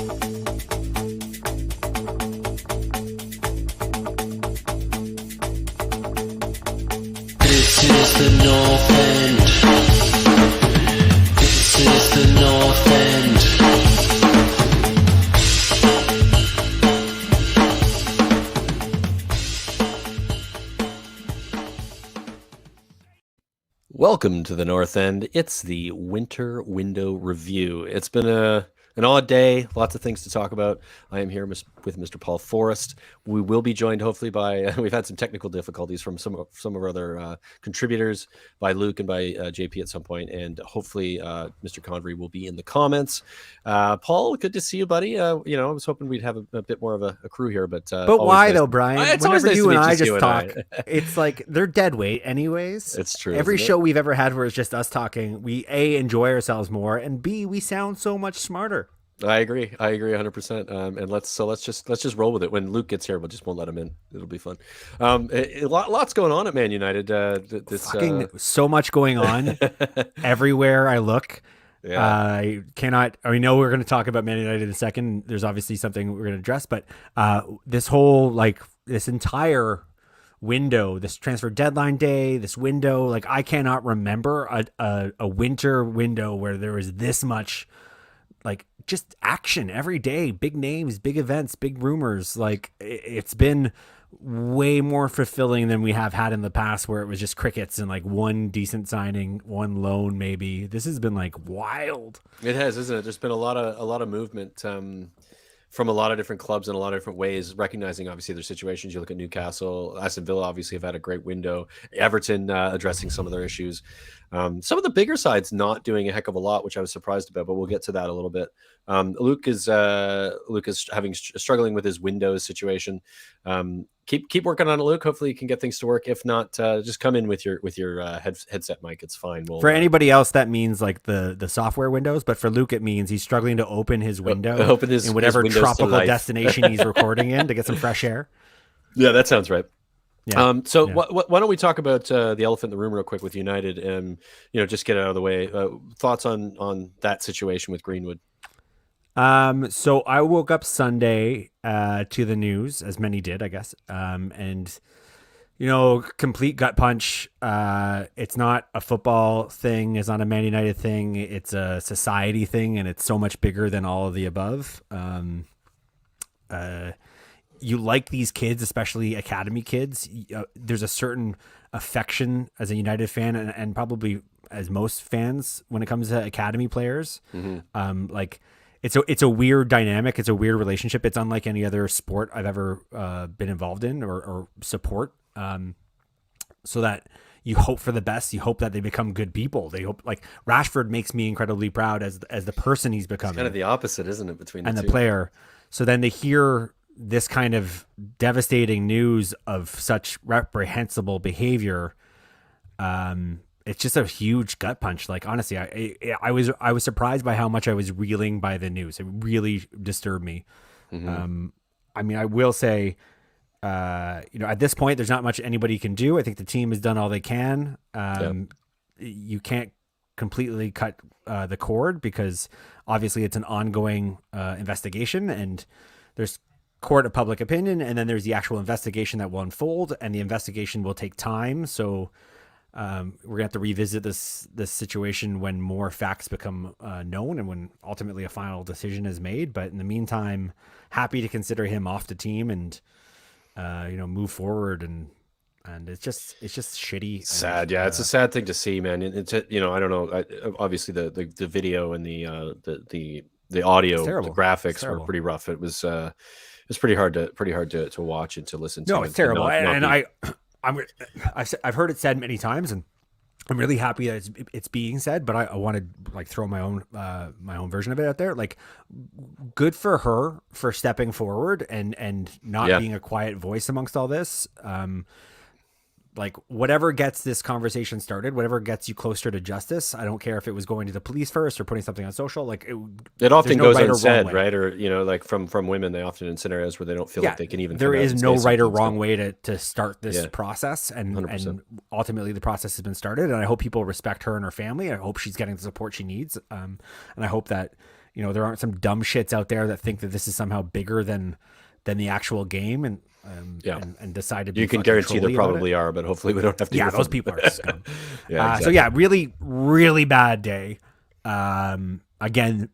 This is the North End. This is the North End. Welcome to the North End. It's the Winter Window Review. It's been an odd day, lots of things to talk about. I am here with Mr. Paul Forrest. We will be joined hopefully by, we've had some technical difficulties from some of our other contributors, by Luke and by JP at some point, and hopefully Mr. Convery will be in the comments. Paul, good to see you, buddy. I was hoping we'd have a bit more of a crew here, but why nice though, Brian? It's always Whenever nice you to and meet I just just you and talk, I. it's like they're dead weight anyways. It's true. Every show we've ever had where it's just us talking, we A, enjoy ourselves more, and B, we sound so much smarter. I agree 100%. And let's just roll with it. When Luke gets here, we just won't let him in. It'll be fun. Lots going on at Man United. So much going on everywhere I look. Yeah. We know we're going to talk about Man United in a second. There's obviously something we're going to address, but this entire window, this transfer deadline day, this window, I cannot remember a winter window where there was this much just action every day, big names, big events, big rumors. It's been way more fulfilling than we have had in the past, where it was just crickets and one decent signing, one loan maybe. This has been wild. It has, isn't it? There's been a lot of movement from a lot of different clubs in a lot of different ways, recognizing obviously their situations. You look at Newcastle, Aston Villa obviously have had a great window, Everton addressing some of their issues. Some of the bigger sides not doing a heck of a lot, which I was surprised about, but we'll get to that a little bit. Luke is struggling with his Windows situation. Keep working on it, Luke. Hopefully you can get things to work. If not, just come in with your headset mic. It's fine. For anybody else, that means the software Windows, but for Luke, it means he's struggling to open his window, in whatever tropical destination he's recording in to get some fresh air. Yeah, that sounds right. Yeah. Why don't we talk about the elephant in the room real quick with United, and just get it out of the way. Thoughts on that situation with Greenwood? So I woke up Sunday to the news, as many did, I guess. And complete gut punch. It's not a football thing. It's not a Man United thing. It's a society thing, and it's so much bigger than all of the above. You like these kids, especially academy kids. There's a certain affection as a United fan, and probably as most fans when it comes to academy players. Mm-hmm. It's a weird dynamic. It's a weird relationship. It's unlike any other sport I've ever been involved in or support. So that you hope for the best. You hope that they become good people. They hope, Rashford makes me incredibly proud as the person he's becoming. It's kind of the opposite, isn't it, between the two? Player. So then to hear this kind of devastating news of such reprehensible behavior, it's just a huge gut punch. Honestly, I was surprised by how much I was reeling by the news. It really disturbed me. Mm-hmm. I will say, at this point, there's not much anybody can do. I think the team has done all they can. You can't completely cut the cord, because obviously it's an ongoing investigation, and there's court of public opinion, and then there's the actual investigation that will unfold, and the investigation will take time. So we're gonna have to revisit this situation when more facts become known, and when ultimately a final decision is made. But in the meantime, happy to consider him off the team and move forward. And it's just shitty. Sad. Yeah. It's a sad thing to see, man. It's I don't know. Obviously the video and the audio, the graphics were pretty rough. It was pretty hard to watch and to listen to. No, it's terrible. I've heard it said many times, and I'm really happy that it's being said, but I want to throw my own version of it out there. Good for her for stepping forward and not being a quiet voice amongst all this. Whatever gets this conversation started, whatever gets you closer to justice. I don't care if it was going to the police first or putting something on social. It often goes unsaid, right? Or from women, they often in scenarios where they don't feel like they can even. There is no right or wrong way to start this process, and ultimately the process has been started. And I hope people respect her and her family. I hope she's getting the support she needs, and I hope that there aren't some dumb shits out there that think that this is somehow bigger than the actual game and decide to be. You can guarantee there probably are, but hopefully we don't have to. Yeah, those people are scum. Exactly. So yeah, really, really bad day. Again,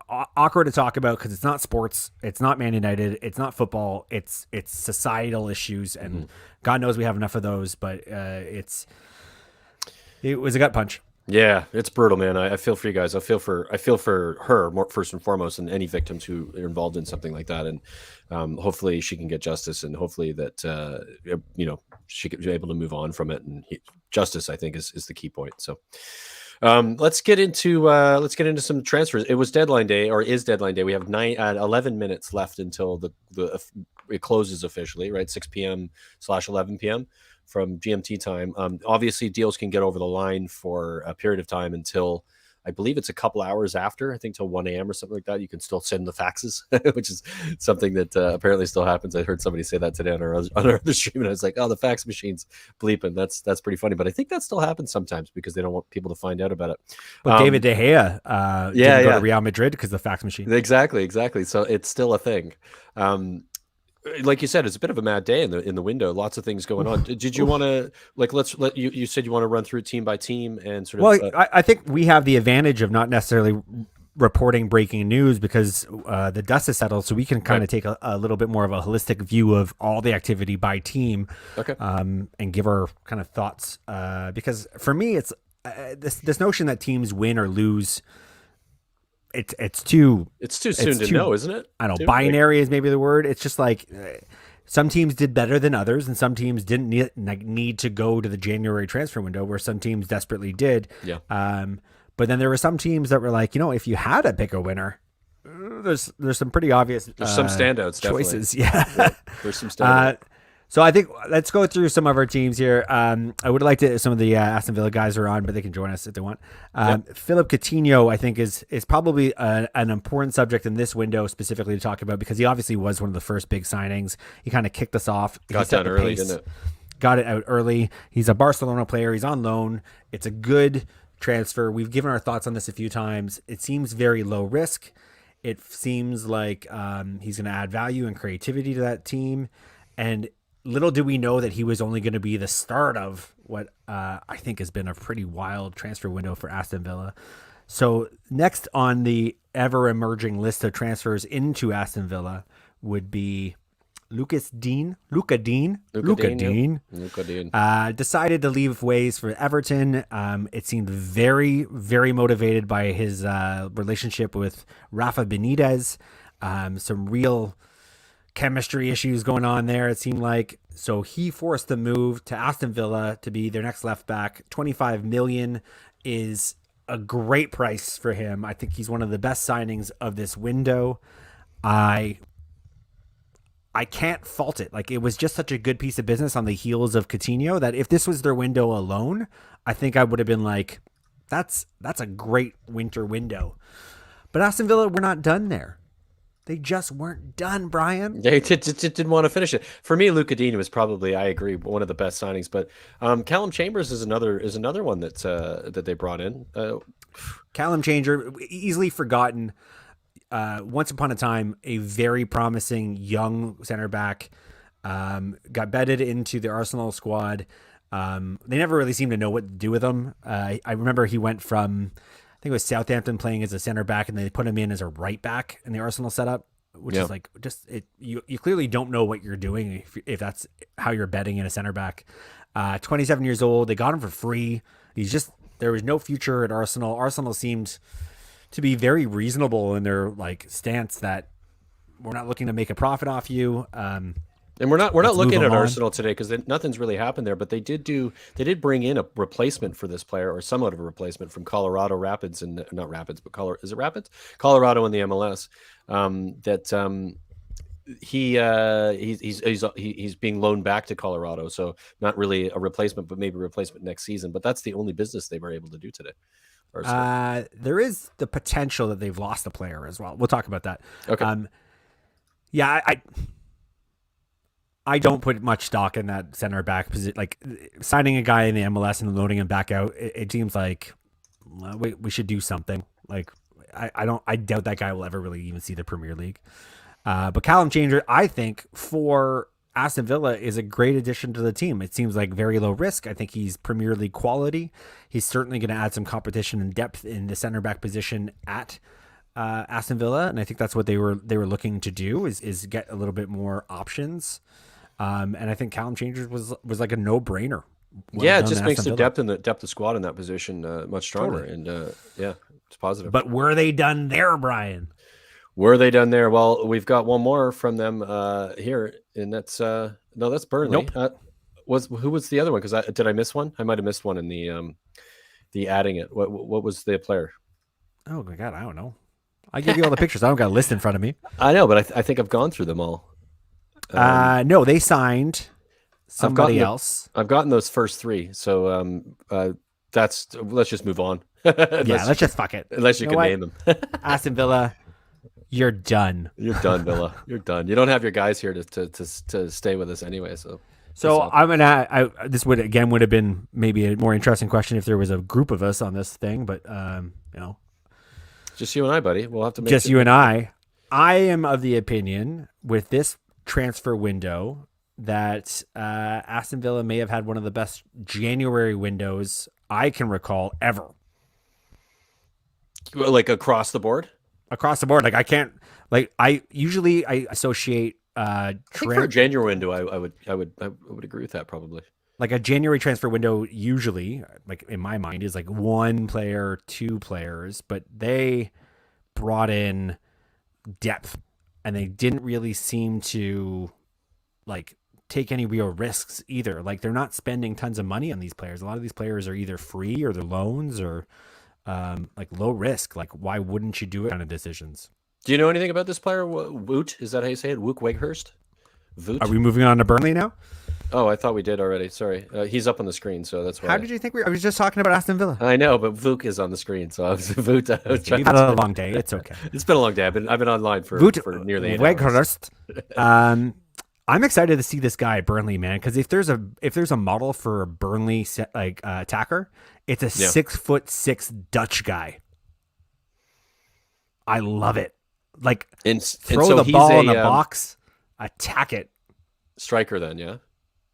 awkward to talk about because it's not sports, it's not Man United, it's not football, it's societal issues, and God knows we have enough of those. But it was a gut punch. Yeah, it's brutal, man. I feel for you guys. I feel for her more, first and foremost, and any victims who are involved in something like that. And hopefully she can get justice, and hopefully that she can be able to move on from it. And justice, I think, is the key point. So let's get into some transfers. It was deadline day, or is deadline day. We have 11 minutes left until it closes officially, right? 6 p.m/11 p.m. from GMT time. Obviously, deals can get over the line for a period of time until, I believe it's a couple hours after, I think till 1 a.m. or something like that. You can still send the faxes, which is something that apparently still happens. I heard somebody say that today on our other stream, and I was like, oh, the fax machine's bleeping. That's pretty funny. But I think that still happens sometimes because they don't want people to find out about it. But David De Gea didn't go to Real Madrid because of the fax machine. Exactly. So it's still a thing. Like you said, it's a bit of a mad day in the window. Lots of things going on. Did you want to you said you want to run through team by team and sort of? Well, I think we have the advantage of not necessarily reporting breaking news because the dust is settled, so we can kind of take a little bit more of a holistic view of all the activity by team. Okay. And give our kind of thoughts. Because for me, it's this notion that teams win or lose. It's too soon to know, isn't it? I don't know. Binary is maybe the word. It's just like some teams did better than others, and some teams didn't need to go to the January transfer window, where some teams desperately did. Yeah. But then there were some teams that were like, if you had to pick a winner, there's some pretty obvious. There's some standouts, choices. Definitely. Yeah. There's some standouts. So I think let's go through some of our teams here. I would like to. Some of the Aston Villa guys are on, but they can join us if they want. Philip Coutinho, I think, is probably an important subject in this window specifically to talk about because he obviously was one of the first big signings. He kind of kicked us off. Got done early, didn't it? Got it out early. He's a Barcelona player. He's on loan. It's a good transfer. We've given our thoughts on this a few times. It seems very low risk. It seems like he's going to add value and creativity to that team, and little do we know that he was only going to be the start of what I think has been a pretty wild transfer window for Aston Villa. So next on the ever-emerging list of transfers into Aston Villa would be Luca Dean. Decided to leave ways for Everton. It seemed very, very motivated by his relationship with Rafa Benitez. Some real chemistry issues going on there, it seemed like. So he forced the move to Aston Villa to be their next left back. 25 million is a great price for him. I think he's one of the best signings of this window. I can't fault it. Like, it was just such a good piece of business on the heels of Coutinho that if this was their window alone, I think I would have been like, that's a great winter window. But Aston Villa, we're not done there. They just weren't done, Brian. They didn't want to finish it. For me, Luca Dean was probably, I agree, one of the best signings. But Calum Chambers is another one that they brought in. Calum Chambers, easily forgotten. Once upon a time, a very promising young center back, got bedded into the Arsenal squad. They never really seemed to know what to do with him. I remember he went from, I think it was Southampton, playing as a center back, and they put him in as a right back in the Arsenal setup, which is like, you clearly don't know what you're doing if that's how you're betting in a center back. 27 years old. They got him for free. There was no future at Arsenal. Arsenal seemed to be very reasonable in their stance that we're not looking to make a profit off you. And we're not looking at Arsenal today because nothing's really happened there. But they did bring in a replacement for this player, or somewhat of a replacement, from Colorado Rapids, and not Rapids, but is it Rapids? Colorado in the MLS. He's being loaned back to Colorado, so not really a replacement, but maybe a replacement next season. But that's the only business they were able to do today. There is the potential that they've lost a player as well. We'll talk about that. Okay. I don't put much stock in that center back position. Like, signing a guy in the MLS and loading him back out, it seems like we should do something. Like, I doubt that guy will ever really even see the Premier League. But Calum Chambers, I think, for Aston Villa is a great addition to the team. It seems like very low risk. I think he's Premier League quality. He's certainly going to add some competition and depth in the center back position at Aston Villa, and I think that's what they were looking to do is get a little bit more options. And I think Calum Chambers was like a no brainer. Yeah, it just makes the depth of squad in that position much stronger, and it's positive. But were they done there, Brian? Were they done there? Well, we've got one more from them here, and that's that's Burnley. Nope. Who was the other one? Because did I miss one? I might have missed one in the adding it. What was the player? Oh my God, I don't know. I give you all the pictures. I don't got a list in front of me. I know, but I think I've gone through them all. No, they signed somebody else. I've gotten those first three, so let's just move on. Let's just fuck it. Unless you can name them. Aston Villa, you're done. You're done, Villa. You're done. You don't have your guys here to stay with us anyway. So I'm gonna. This would have been maybe a more interesting question if there was a group of us on this thing, but just you and I, buddy. We'll have to make just you and I. I am of the opinion with this transfer window that Aston Villa may have had one of the best January windows I can recall ever. Like across the board? Across the board. Like I usually associate I think for a January window I would agree with that probably. Like a January transfer window usually, like in my mind, is like one player, two players, but they brought in depth and they didn't really seem to like take any real risks either. Like they're not spending tons of money on these players. A lot of these players are either free or they're loans or like low risk. Like why wouldn't you do it kind of decisions? Do you know anything about this player? Woot? Is that how you say it? Wook Weghurst? Voot? Are we moving on to Burnley now? Oh, I thought we did already. Sorry. He's up on the screen, so that's why. How did you think I was just talking about Aston Villa? I know, but Vuk is on the screen, so I was Voot. You've had a long day. It's okay. It's been a long day. I've been online for nearly 8 hours. I'm excited to see this guy at Burnley, man, because if there's a model for a Burnley attacker, it's a 6'6" Dutch guy. I love it. Like throw the ball in the box, attack it. Striker, then, yeah.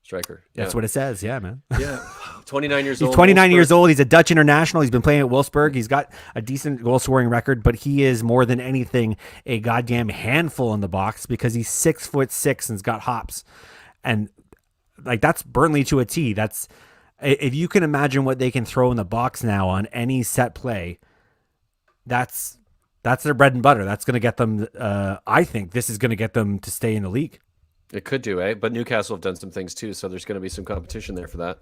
Striker. Yeah. That's what it says. Yeah, man. Yeah. 29 years old. He's 29 years old. He's a Dutch international. He's been playing at Wolfsburg. He's got a decent goal scoring record, but he is more than anything a goddamn handful in the box because he's 6'6" and's got hops. And like that's Burnley to a T. That's if you can imagine what they can throw in the box now on any set play, that's their bread and butter. That's going to get them. I think this is going to get them to stay in the league. It could do, eh? But Newcastle have done some things too, so there's going to be some competition there for that.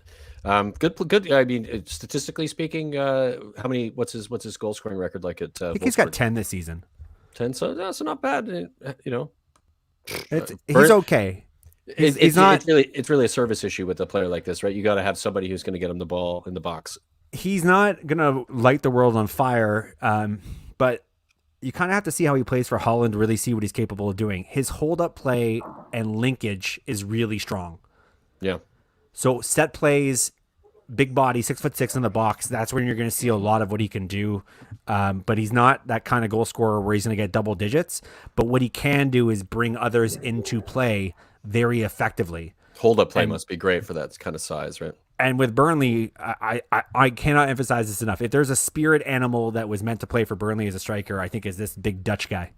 Good. I mean, statistically speaking, how many? What's his goal scoring record like at? I think he's got 10 this season. 10, so that's not bad. You know, he's okay. It's really a service issue with a player like this, right? You got to have somebody who's going to get him the ball in the box. He's not going to light the world on fire, but you kind of have to see how he plays for Holland to really see what he's capable of doing. His hold-up play and linkage is really strong. Yeah. So set plays, big body, 6'6" in the box, that's when you're going to see a lot of what he can do. But he's not that kind of goal scorer where he's going to get double digits. But what he can do is bring others into play very effectively. Hold-up play must be great for that kind of size, right? And with Burnley, I cannot emphasize this enough. If there's a spirit animal that was meant to play for Burnley as a striker, I think is this big Dutch guy.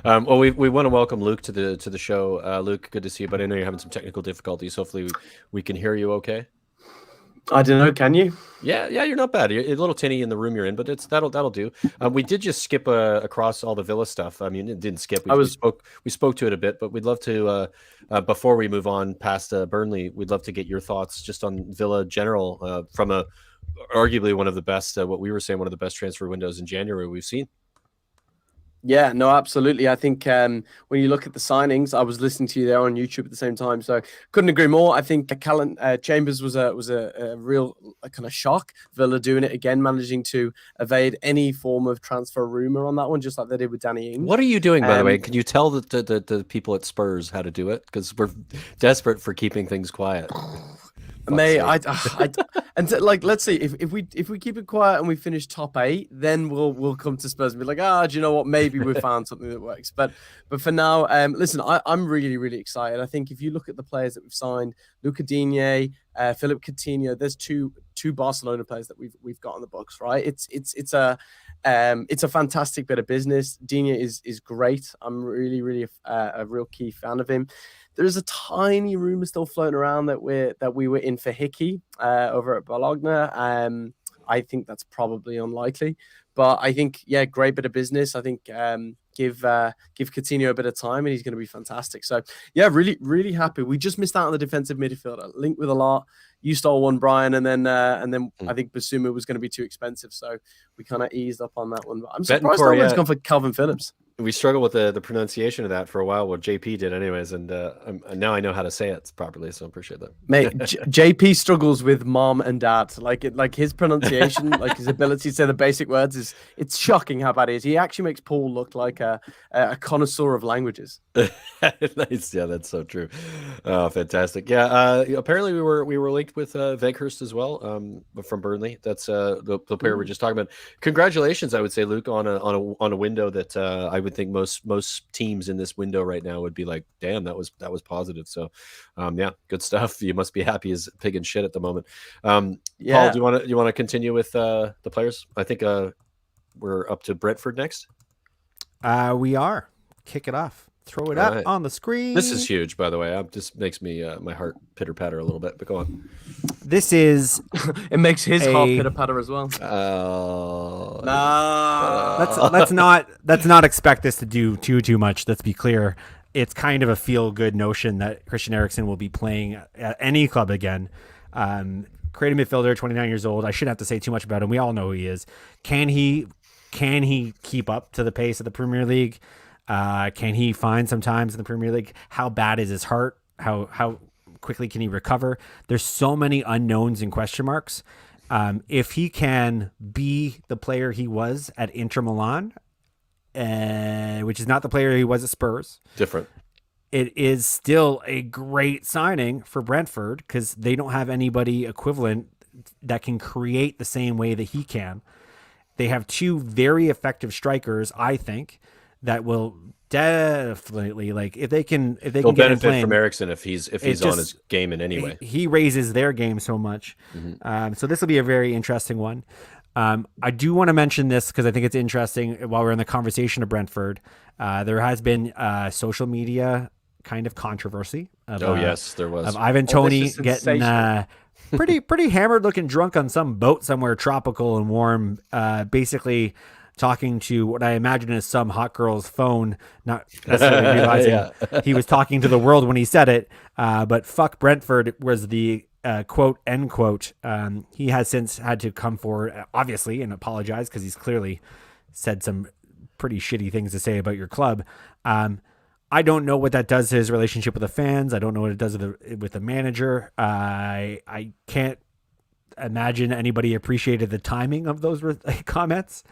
Well, we want to welcome Luke to the show. Luke, good to see you, but I know you're having some technical difficulties. Hopefully we can hear you okay. I don't know. Can you? Yeah, you're not bad. You're a little tinny in the room you're in, but that'll do. We did just skip across all the Villa stuff. I mean, it didn't skip. We spoke to it a bit, but we'd love to before we move on past Burnley, we'd love to get your thoughts just on Villa general from arguably one of the best. What we were saying, one of the best transfer windows in January we've seen. Yeah, no, absolutely. I think when you look at the signings, I was listening to you there on YouTube at the same time, so couldn't agree more. I think Calum Chambers was a real kind of shock. Villa doing it again, managing to evade any form of transfer rumor on that one, just like they did with Danny Ings. What are you doing, by the way? Can you tell the people at Spurs how to do it? Because we're desperate for keeping things quiet. Mate, And like, let's see if we keep it quiet and we finish top 8, then we'll come to Spurs and be like, do you know what? Maybe we found something that works. But for now, listen, I'm really excited. I think if you look at the players that we've signed, Luca Digne, Philip Coutinho, there's two Barcelona players that we've got on the books, right? It's a fantastic bit of business. Digne is great. I'm really a real key fan of him. There's a tiny rumor still floating around that we were in for Hickey over at Bologna. I think that's probably unlikely, but I think great bit of business. I think give Coutinho a bit of time and he's going to be fantastic. So really happy. We just missed out on the defensive midfielder. Linked with a lot. You stole one, Brian, and then I think Basuma was going to be too expensive, so we kind of eased up on that one. But I'm surprised no one's gone for Calvin Phillips. We struggled with the pronunciation of that for a while. Well, JP did anyways, and now I know how to say it properly, so I appreciate that. Mate, JP struggles with mom and dad. Like his pronunciation, like his ability to say the basic words it's shocking how bad it is. He actually makes Paul look like a connoisseur of languages. Nice, yeah, that's so true. Oh, fantastic. Yeah, apparently we were linked with Weghorst as well, from Burnley. That's the player we're just talking about. Congratulations, I would say, Luke, on a window that I would think most teams in this window right now would be like, damn, that was positive. So yeah, good stuff. You must be happy as pig and shit at the moment. Paul, do you want to continue with the players? I think we're up to Brentford next. We are. Kick it off. Throw it up on the screen. This is huge, by the way. It just makes me my heart pitter patter a little bit. But go on. This is. It makes his heart pitter patter as well. Let's not expect this to do too much. Let's be clear. It's kind of a feel good notion that Christian Eriksen will be playing at any club again. Creative midfielder, 29 years old. I shouldn't have to say too much about him. We all know who he is. Can he keep up to the pace of the Premier League? Can he find some times in the Premier League? How bad is his heart? How quickly can he recover? There's so many unknowns and question marks. If he can be the player he was at Inter Milan, which is not the player he was at Spurs. Different. It is still a great signing for Brentford because they don't have anybody equivalent that can create the same way that he can. They have two very effective strikers, I think, that will definitely, like, if they can get him playing from Eriksen if he's on his game in any way. He raises their game so much. Mm-hmm. So this will be a very interesting one. I do want to mention this because I think it's interesting while we're in the conversation of Brentford. There has been social media kind of controversy. Yes, there was. Of Ivan Toney getting pretty hammered, looking drunk on some boat somewhere tropical and warm, basically talking to what I imagine is some hot girl's phone, not necessarily realizing he was talking to the world when he said it. But fuck Brentford was the quote, end quote. He has since had to come forward, obviously, and apologize because he's clearly said some pretty shitty things to say about your club. I don't know what that does to his relationship with the fans. I don't know what it does with the manager. I can't imagine anybody appreciated the timing of those comments.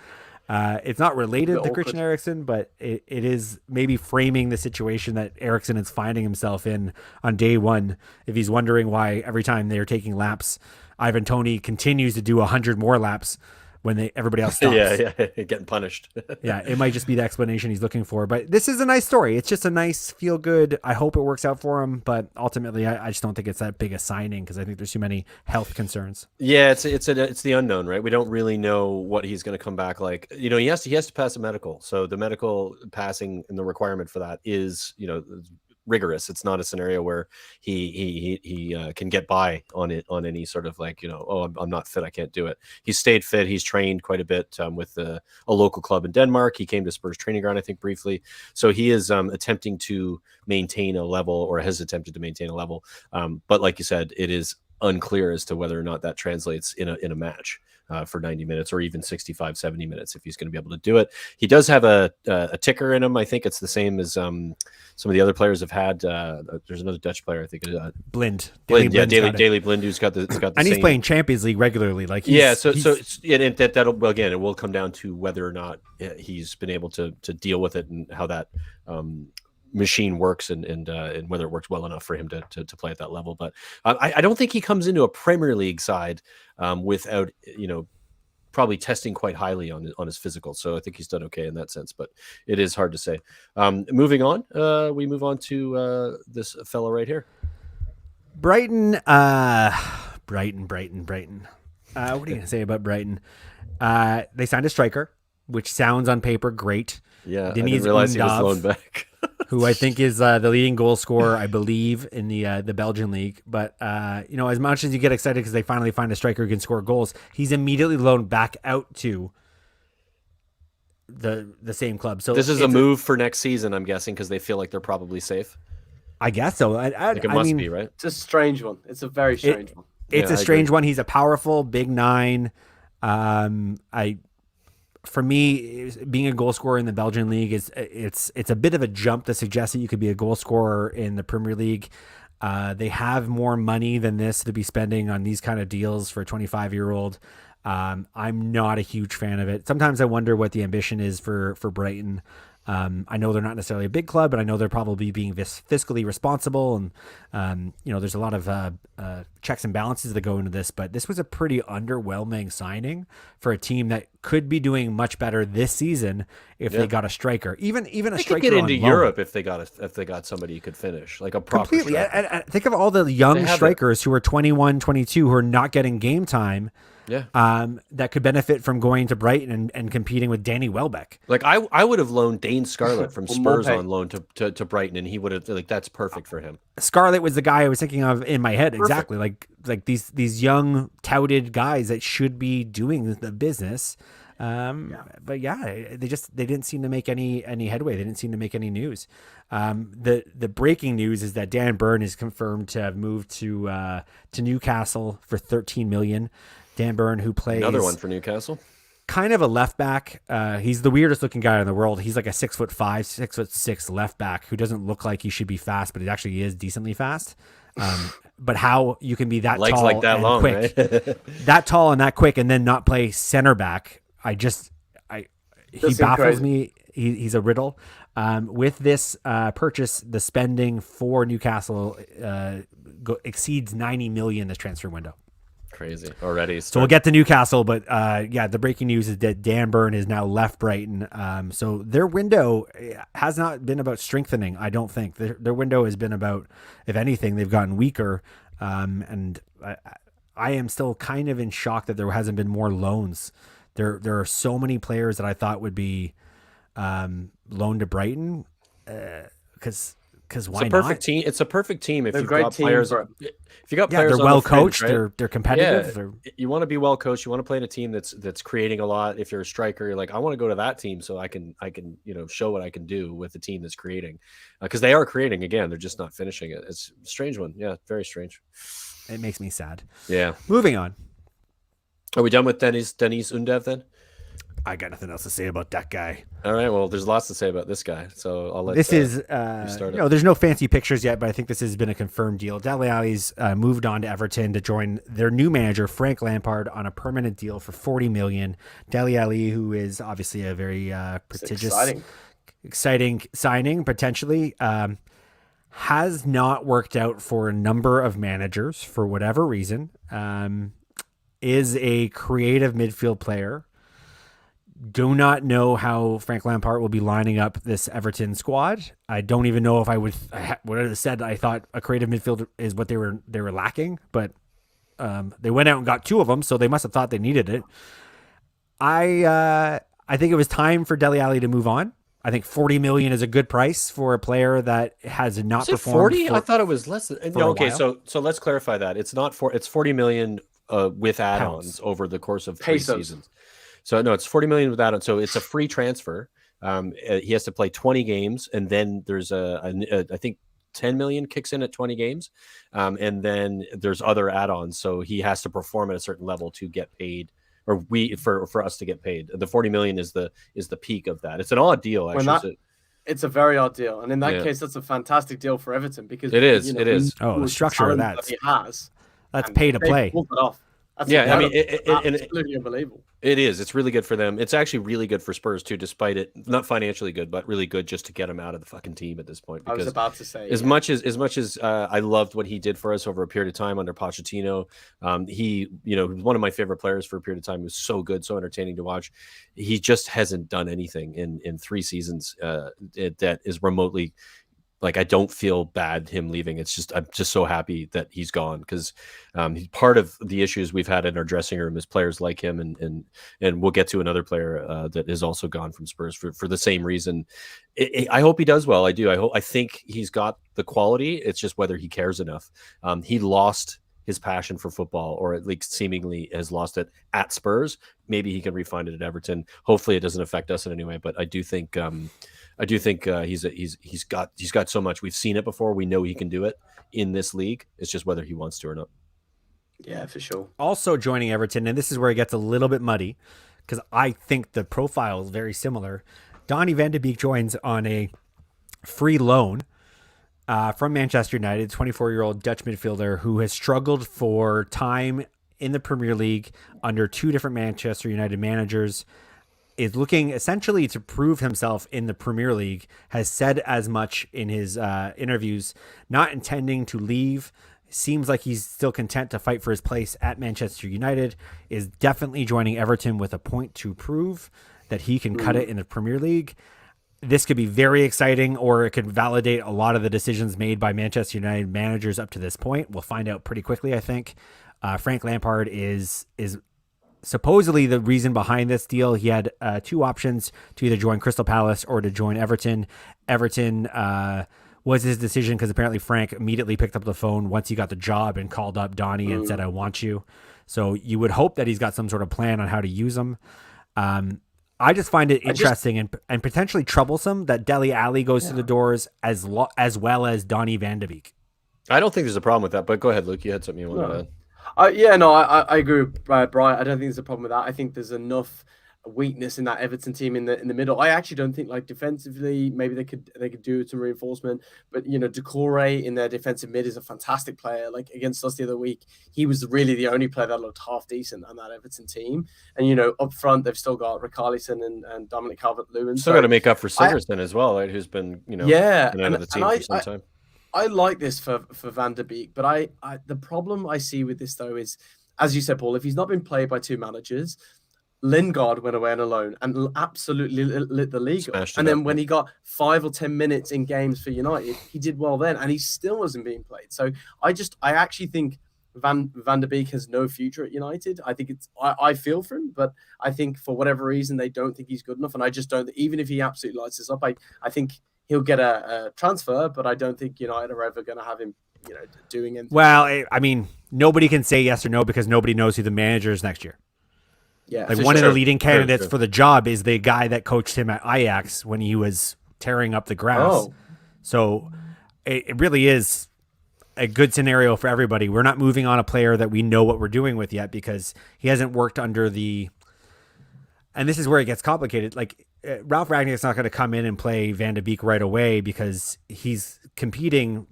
It's not related to Christian Eriksen, but it is maybe framing the situation that Eriksen is finding himself in on day one. If he's wondering why every time they're taking laps, Ivan Toney continues to do 100 more laps when everybody else stops. yeah, getting punished. Yeah, it might just be the explanation he's looking for. But this is a nice story. It's just a nice feel good. I hope it works out for him, but ultimately, I just don't think it's that big a signing because I think there's too many health concerns. Yeah, it's the unknown, right? We don't really know what he's going to come back like. You know, he has to pass a medical. So the medical passing and the requirement for that is, rigorous. It's not a scenario where he can get by on it on any sort of like, I'm not fit, I can't do it. He's stayed fit. He's trained quite a bit with a local club in Denmark. He came to Spurs training ground, I think, briefly. So he is attempting to maintain a level, or has attempted to maintain a level. But like you said, it is unclear as to whether or not that translates in a match for 90 minutes or even 65, 70 minutes if he's going to be able to do it. He does have a ticker in him. I think it's the same as some of the other players have had. There's another Dutch player, I think. Blind. Dele Blind, who's got the and he's same. playing Champions League regularly. Like that'll again, it will come down to whether or not he's been able to deal with it and how that machine works and whether it works well enough for him to play at that level. But I don't think he comes into a Premier League side without probably testing quite highly on his physical. So I think he's done okay in that sense, but it is hard to say. Moving on, we move on to this fellow right here. Brighton. Brighton. What are you going to say about Brighton? They signed a striker, which sounds on paper great. Yeah, I didn't realize he was loaned back. Who I think is the leading goal scorer, I believe, in the Belgian league. But as much as you get excited because they finally find a striker who can score goals, he's immediately loaned back out to the same club. So this is a move for next season, I'm guessing, because they feel like they're probably safe. I guess so. It must be, right? It's a strange one. It's a very strange one. It's a strange one. He's a powerful big nine. For me, being a goal scorer in the Belgian league it's a bit of a jump to suggest that you could be a goal scorer in the Premier League. They have more money than this to be spending on these kind of deals for a 25-year-old. I'm not a huge fan of it. Sometimes I wonder what the ambition is for Brighton. I know they're not necessarily a big club, but I know they're probably being fiscally responsible. And, there's a lot of checks and balances that go into this, but this was a pretty underwhelming signing for a team that could be doing much better this season if they got a striker, even a striker. They could get into Europe if they got somebody who could finish, like a proper completely. striker. Think of all the young strikers who are 21, 22 who are not getting game time. Yeah. That could benefit from going to Brighton and competing with Danny Welbeck. Like I would have loaned Dane Scarlett from Spurs on loan to Brighton, and he would have that's perfect for him. Scarlett was the guy I was thinking of in my head. Perfect. Exactly. Like these young touted guys that should be doing the business. But they didn't seem to make any headway. They didn't seem to make any news. The breaking news is that Dan Burn is confirmed to have moved to Newcastle for 13 million. Dan Burn, who plays another one for Newcastle, kind of a left back. He's the weirdest looking guy in the world. He's like a 6'5", 6'6" left back who doesn't look like he should be fast, but it actually is decently fast. But how you can be that legs tall like that and long, quick, right? that tall and that quick, and then not play center back. He baffles me. He's a riddle. With this purchase, the spending for Newcastle exceeds 90 million this transfer window. Crazy already. So we'll get to Newcastle, but the breaking news is that Dan Burn is now left Brighton. So their window has not been about strengthening. I don't think their window has been about, if anything, they've gotten weaker. And I am still kind of in shock that there hasn't been more loans. There are so many players that I thought would be loaned to Brighton because why it's a perfect not? team. It's a perfect team if They're you've got players. If you got players, they're on well the fringe, coached. right? They're competitive. Yeah, you want to be well coached. You want to play in a team that's creating a lot. If you're a striker, you're like, I want to go to that team so I can show what I can do with the team that's creating, because they are creating again. They're just not finishing it. It's a strange one. Yeah, very strange. It makes me sad. Yeah. Moving on. Are we done with Dennis Undev then? I got nothing else to say about that guy. All right. Well, there's lots to say about this guy, so I'll let this is. you start there's no fancy pictures yet, but I think this has been a confirmed deal. Dele Alli's moved on to Everton to join their new manager Frank Lampard on a permanent deal for 40 million. Dele Alli, who is obviously a very prestigious, exciting signing potentially, has not worked out for a number of managers for whatever reason. Is a creative midfield player. Do not know how Frank Lampard will be lining up this Everton squad. I don't even know if I would have said I thought a creative midfield is what they were lacking, but they went out and got two of them, so they must have thought they needed it. I think it was time for Dele Alli to move on. I think 40 million is a good price for a player that has not performed. 40? I thought it was less than. No, okay, so let's clarify that. It's not it's 40 million with add-ons over the course of 3 seasons. So no, it's 40 million with add-ons. So it's a free transfer. He has to play 20 games, and then there's I think 10 million kicks in at 20 games, and then there's other add-ons. So he has to perform at a certain level to get paid, or for us to get paid. The 40 million is the peak of that. It's an odd deal, actually. It's a very odd deal, and in that case, that's a fantastic deal for Everton because it is. Oh, the structure of that. He has. That's pay to play. Pulled it off. That's Yeah, I mean, absolutely unbelievable. it is. It's really good for them. It's actually really good for Spurs too, despite it not financially good, but really good just to get him out of the fucking team at this point. I was Because about to say, as much as I loved what he did for us over a period of time under Pochettino, he was one of my favorite players for a period of time. He was so good, so entertaining to watch. He just hasn't done anything in 3 seasons that is remotely. Like, I don't feel bad him leaving. It's just, I'm just so happy that he's gone, because he's part of the issues we've had in our dressing room is players like him, and we'll get to another player that is also gone from Spurs for the same reason. I hope he does well. I do. I think he's got the quality. It's just whether he cares enough. He lost his passion for football, or at least seemingly has lost it at Spurs. Maybe he can refine it at Everton. Hopefully it doesn't affect us in any way, but I do think he's got so much. We've seen it before. We know he can do it in this league. It's just whether he wants to or not. Yeah, for sure. Also joining Everton, and this is where it gets a little bit muddy, because I think the profile is very similar. Donnie Vanderbilt joins on a free loan from Manchester United, 24-year-old Dutch midfielder who has struggled for time in the Premier League under 2 different Manchester United managers, is looking essentially to prove himself in the Premier League, has said as much in his interviews, not intending to leave. Seems like he's still content to fight for his place at Manchester United, is definitely joining Everton with a point to prove that he can cut it in the Premier League. This could be very exciting, or it could validate a lot of the decisions made by Manchester United managers up to this point. We'll find out pretty quickly, I think. Frank Lampard is supposedly the reason behind this deal. He had 2 options to either join Crystal Palace or to join Everton. Everton was his decision, because apparently Frank immediately picked up the phone once he got the job and called up Donnie and said, "I want you." So you would hope that he's got some sort of plan on how to use him. I just find it interesting and potentially troublesome that Dele Alli goes to the doors as well as Donnie Vanderbeek. I don't think there's a problem with that, but go ahead, Luke. You had something you wanted to add. I agree with Brian. I don't think there's a problem with that. I think there's enough weakness in that Everton team in the middle. I actually don't think, like, defensively maybe they could do some reinforcement, but Decore in their defensive mid is a fantastic player. Like, against us the other week, he was really the only player that looked half decent on that Everton team. And up front they've still got Richarlison and Dominic Calvert-Lewin. Still got to make up for Siversen as well, right? Who's been out of the team for some time. I like this for Van der Beek, but I the problem I see with this though is, as you said, Paul, if he's not been played by 2 managers, Lingard went away on a loan and absolutely lit the league up. And then when he got 5 or 10 minutes in games for United, he did well then, and he still wasn't being played. So I actually think Van der Beek has no future at United. I think I feel for him, but I think for whatever reason they don't think he's good enough, and I just don't. Even if he absolutely lights this up, I think he'll get a transfer, but I don't think United are ever going to have him, doing anything. Well, I mean, nobody can say yes or no because nobody knows who the manager is next year. Yeah, like one of the leading candidates for the job is the guy that coached him at Ajax when he was tearing up the grass. Oh. So it really is a good scenario for everybody. We're not moving on a player that we know what we're doing with yet because he hasn't worked under the. And this is where it gets complicated. Like Ralph Rangnick's not going to come in and play Van de Beek right away because he's competing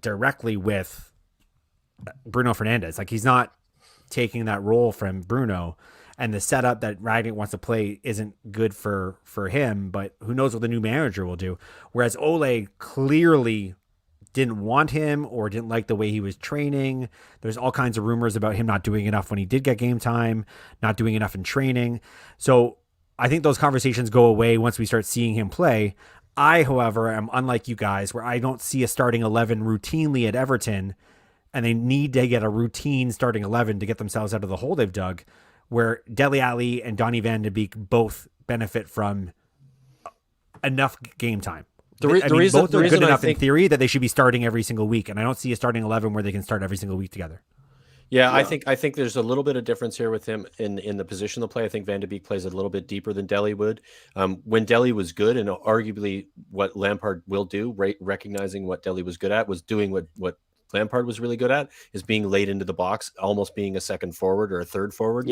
directly with Bruno Fernandes. Like he's not taking that role from Bruno. And the setup that Rangnick wants to play isn't good for him, but who knows what the new manager will do. Whereas Ole clearly didn't want him or didn't like the way he was training. There's all kinds of rumors about him not doing enough when he did get game time, not doing enough in training. So I think those conversations go away once we start seeing him play. I, however, am unlike you guys where I don't see a starting 11 routinely at Everton, and they need to get a routine starting 11 to get themselves out of the hole they've dug, where Dele Alli and Donnie Van de Beek both benefit from enough game time. Both are good enough in theory that they should be starting every single week, and I don't see a starting 11 where they can start every single week together. Yeah, I think there's a little bit of difference here with him in the position to play. I think Van de Beek plays a little bit deeper than Dele would. When Dele was good, and arguably what Lampard will do, recognizing what Dele was good at, was doing what Lampard was really good at, is being laid into the box, almost being a second forward or a third forward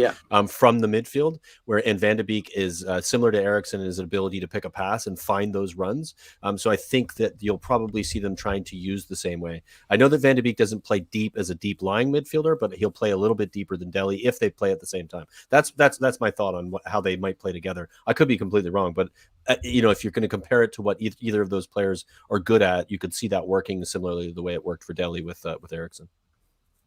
from the midfield. And Van de Beek is similar to Eriksen in his ability to pick a pass and find those runs. So I think that you'll probably see them trying to use the same way. I know that Van de Beek doesn't play deep as a deep lying midfielder, but he'll play a little bit deeper than Dele if they play at the same time. That's my thought on how they might play together. I could be completely wrong, but if you're going to compare it to what either of those players are good at, you could see that working similarly to the way it worked for Dele with Eriksen.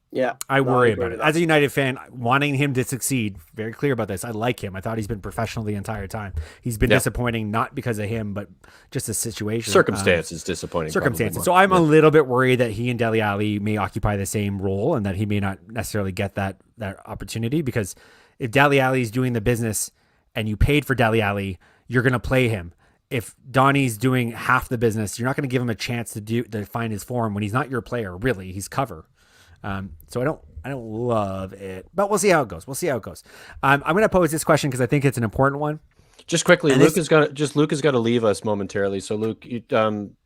Yeah, I worry about it. As a United fan, wanting him to succeed, very clear about this. I like him. I thought he's been professional the entire time. He's been disappointing, not because of him, but just the situation. Circumstances disappointing. Circumstances. So I'm a little bit worried that he and Dele Alli may occupy the same role and that he may not necessarily get that opportunity, because if Dele Alli is doing the business and you paid for Dele Alli, you're going to play him. If Donnie's doing half the business, you're not going to give him a chance to find his form when he's not your player. Really, he's cover. So I don't love it, but we'll see how it goes. I'm going to pose this question because I think it's an important one. Just quickly, Luke is going to leave us momentarily. So Luke,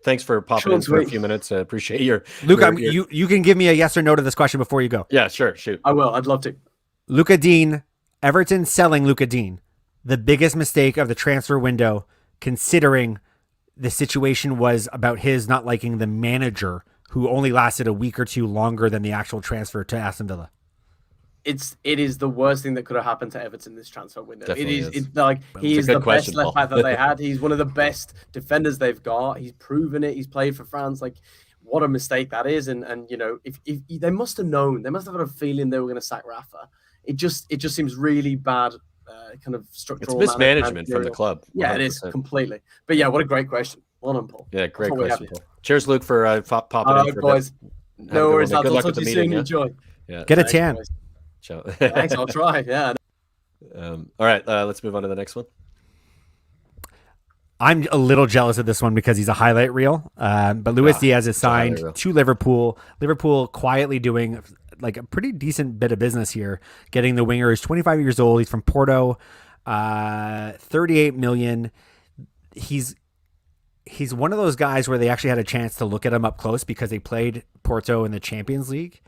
thanks for popping in for a few minutes. I appreciate your Luke. You can give me a yes or no to this question before you go. Yeah, sure. Shoot. I will. I'd love to. Luka Dean, Everton selling Luka Dean, the biggest mistake of the transfer window, considering the situation was about his not liking the manager, who only lasted a week or two longer than the actual transfer to Aston Villa. It is the worst thing that could have happened to Everton this transfer window. Definitely It's like he is the best left back that they had. He's one of the best defenders they've got. He's proven it. He's played for France. Like, what a mistake that is. And if they must have known, they must have had a feeling they were going to sack Rafa. It just seems really bad. Kind of structural. It's mismanagement from the club. 100%. Yeah, it is completely. But yeah, what a great question. Well done, Paul. Yeah, great question, Paul. Cheers, Luke, for popping in. Boys. No worries. I'll talk to you soon. Enjoy. Yeah. Get a tan. Ciao. Thanks. I'll try. Yeah. All right. Let's move on to the next one. I'm a little jealous of this one because he's a highlight reel. But Luis Diaz is signed to Liverpool. Liverpool quietly doing like a pretty decent bit of business here, getting the winger. He's 25 years old. He's from Porto. 38 million. He's one of those guys where they actually had a chance to look at him up close because they played Porto in the Champions League.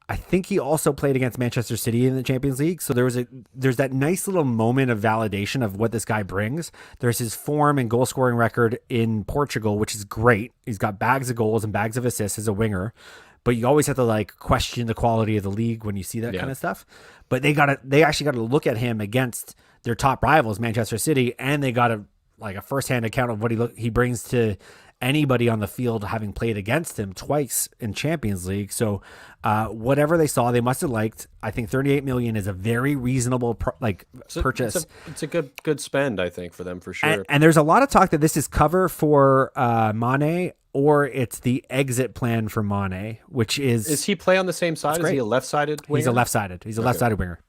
I think he also played against Manchester City in the Champions League. So there's that nice little moment of validation of what this guy brings. There's his form and goal scoring record in Portugal, which is great. He's got bags of goals and bags of assists as a winger, but you always have to question the quality of the league when you see that kind of stuff. But they actually got to look at him against their top rivals, Manchester City, and they got a firsthand account of what he brings to anybody on the field, having played against him twice in Champions League. So whatever they saw, they must have liked. I think 38 million is a very reasonable purchase. It's a good spend, I think, for them for sure. And there's a lot of talk that this is cover for Mane, or it's the exit plan for Mane, which is he play on the same side? Is he a left-sided winger? He's a left-sided winger.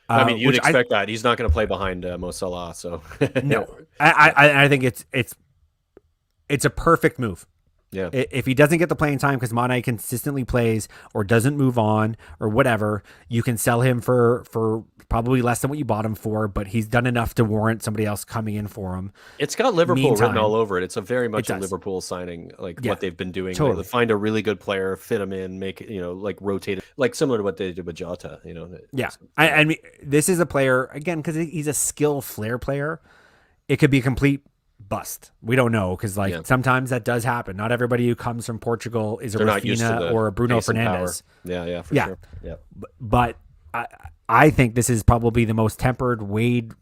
I mean, you'd expect that. He's not going to play behind Mo Salah, so no. I think it's a perfect move. Yeah. If he doesn't get the playing time because Mane consistently plays or doesn't move on or whatever, you can sell him for probably less than what you bought him for, but he's done enough to warrant somebody else coming in for him. It's got Liverpool written all over it. It's a very much a Liverpool signing, what they've been doing. Totally. They find a really good player, fit him in, make it, rotate it, similar to what they did with Jota. Yeah. I mean, this is a player, again, because he's a skill flair player. It could be a complete bust. We don't know because sometimes that does happen. Not everybody who comes from Portugal is a Rafinha or a Bruno Fernandes. Yeah, for sure. Yeah. But I think this is probably the most tempered, weighed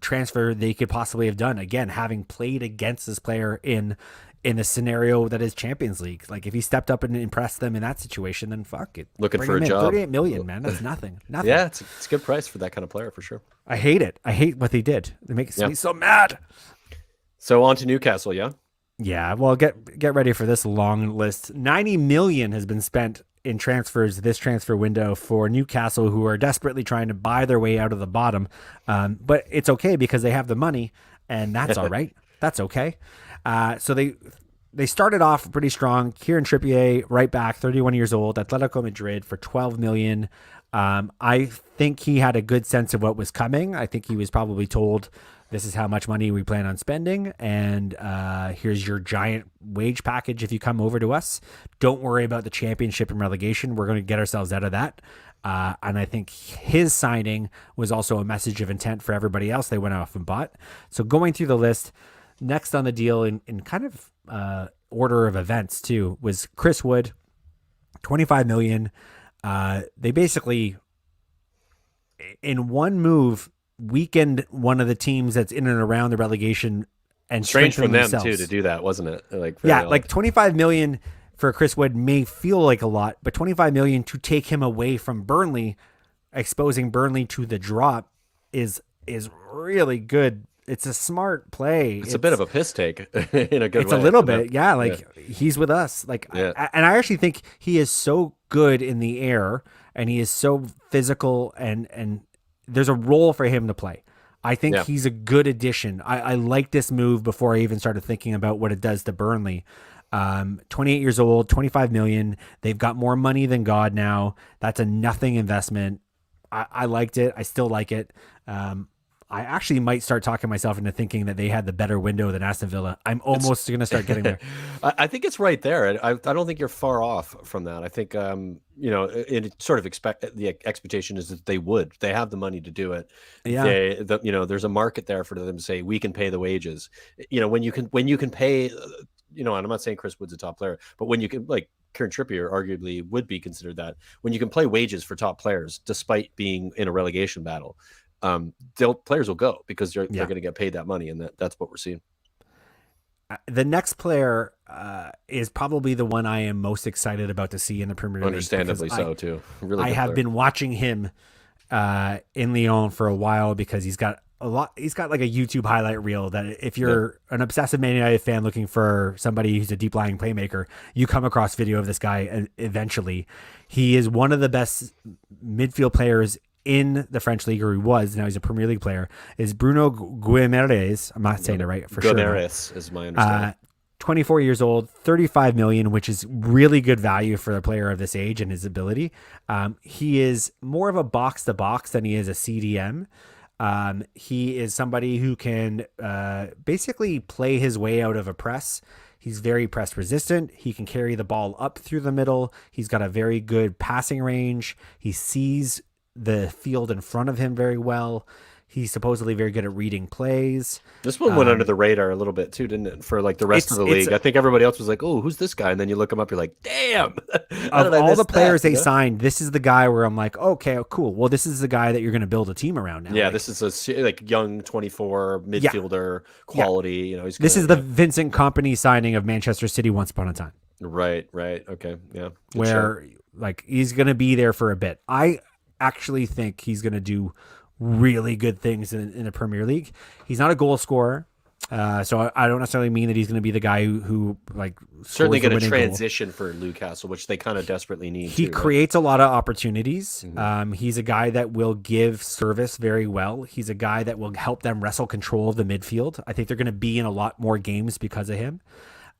transfer they could possibly have done. Again, having played against this player in a scenario that is Champions League. Like if he stepped up and impressed them in that situation, then fuck it. Looking for a job. 38 million, man. That's nothing. Yeah, it's a good price for that kind of player for sure. I hate it. I hate what they did. It makes me so mad. So on to Newcastle, yeah? Yeah, well, get ready for this long list. 90 million has been spent in transfers this transfer window for Newcastle, who are desperately trying to buy their way out of the bottom. But it's okay because they have the money, and that's all right. That's okay. So they started off pretty strong. Kieran Trippier, right back, 31 years old, Atletico Madrid for 12 million. I think he had a good sense of what was coming. I think he was probably told this is how much money we plan on spending, and here's your giant wage package if you come over to us. Don't worry about the championship and relegation. We're going to get ourselves out of that. And I think his signing was also a message of intent for everybody else they went off and bought. So going through the list, next on the deal in kind of order of events too was Chris Wood, 25 million. They basically, in one move, weakened one of the teams that's in and around the relegation and Strange for them themselves. too to do that, wasn't it? Like 25 million for Chris Wood may feel like a lot, but 25 million to take him away from Burnley, exposing Burnley to the drop is really good. It's a smart play. It's a bit of a piss take in a good way. It's a little bit, yeah. He's with us. And I actually think he is so good in the air, and he is so physical, and there's a role for him to play. I think he's a good addition. I like this move before I even started thinking about what it does to Burnley. 28 years old, 25 million. They've got more money than God now. That's a nothing investment. I liked it. I still like it. I actually might start talking myself into thinking that they had the better window than Aston Villa. I'm almost going to start getting there. I think it's right there. I don't think you're far off from that. I think, it sort of the expectation is that they have the money to do it. Yeah. There's a market there for them to say, we can pay the wages. When you can pay, and I'm not saying Chris Wood's a top player, but when you can, like, Kieran Trippier arguably would be considered that, when you can play wages for top players, despite being in a relegation battle, players will go because they're going to get paid that money, and that's what we're seeing. The next player is probably the one I am most excited about to see in the Premier League. Understandably so, too. Really, I have been watching him in Lyon for a while because he's got like a YouTube highlight reel that if you're an obsessive Man United fan looking for somebody who's a deep lying playmaker, you come across video of this guy eventually. He is one of the best midfield players in the French league, or he was. Now he's a Premier League player. Is Bruno Guerreras? I'm not saying it right for sure. Guerreras is my understanding. 24 years old, 35 million, which is really good value for a player of this age and his ability. He is more of a box to box than he is a CDM. He is somebody who can basically play his way out of a press. He's very press resistant. He can carry the ball up through the middle. He's got a very good passing range. He sees the field in front of him very well. He's supposedly very good at reading plays. This one went under the radar a little bit too, didn't it? For like the rest of the league. I think everybody else was like, "Oh, who's this guy?" And then you look him up, you're like, "Damn!" Of all the players they signed, this is the guy where I'm like, "Okay, cool. Well, this is the guy that you're going to build a team around now." Yeah, this is a young 24 midfielder quality. This is the Vincent Kompany signing of Manchester City once upon a time. Right. Okay, yeah. Where he's going to be there for a bit. I actually think he's going to do really good things in the Premier League. He's not a goal scorer, so I don't necessarily mean that he's going to be the guy who certainly going to transition for Newcastle, which they kind of desperately need. He creates a lot of opportunities. Mm-hmm. He's a guy that will give service very well. He's a guy that will help them wrestle control of the midfield. I think they're going to be in a lot more games because of him.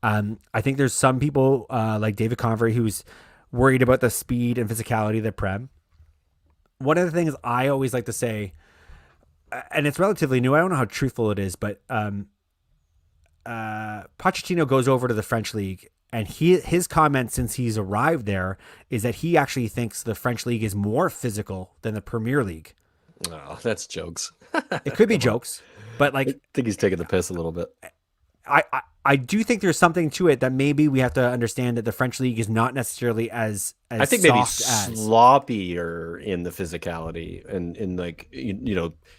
I think there's some people like David Convery who's worried about the speed and physicality of the Prem. One of the things I always like to say, and it's relatively new, I don't know how truthful it is, but Pochettino goes over to the French league, and his comment since he's arrived there is that he actually thinks the French league is more physical than the Premier League. Oh, that's jokes. It could be jokes, but I think he's taking the piss a little bit. I do think there's something to it that maybe we have to understand that the French league is not necessarily as I think maybe sloppier in the physicality and in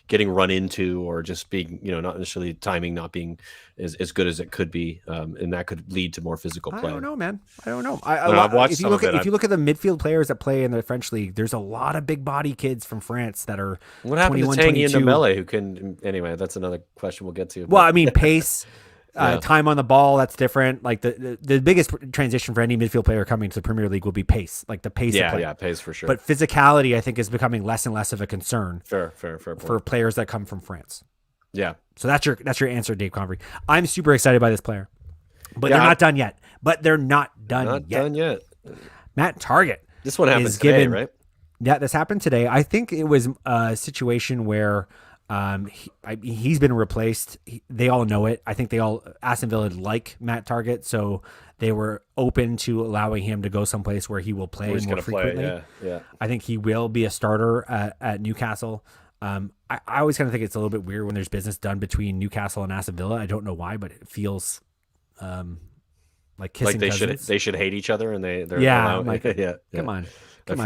getting run into, or just being not necessarily timing not being as good as it could be, and that could lead to more physical play. I don't know, man. I don't know. I've watched if you look at the midfield players that play in the French league, there's a lot of big body kids from France that are what happened 21, to Tanguy and Ndombele, who can anyway. That's another question we'll get to. Well, I mean, pace. Time on the ball, that's different. Like the biggest transition for any midfield player coming to the Premier League will be pace, like the pace of play. Yeah, pace for sure. But physicality, I think, is becoming less and less of a concern. Fair for players that come from France. Yeah. So that's your answer, Dave Convery. I'm super excited by this player, but they're not done yet. Not done yet. Matt Targett. This one happened today, right? Yeah, this happened today. I think it was a situation where He's been replaced. They all know it. I think Aston Villa like Matt Targett, so they were open to allowing him to go someplace where he will play more frequently. Yeah. I think he will be a starter at Newcastle. I always kind of think it's a little bit weird when there's business done between Newcastle and Aston Villa. I don't know why, but it feels like kissing cousins. They should hate each other, and they're allowed, like, yeah. Come on,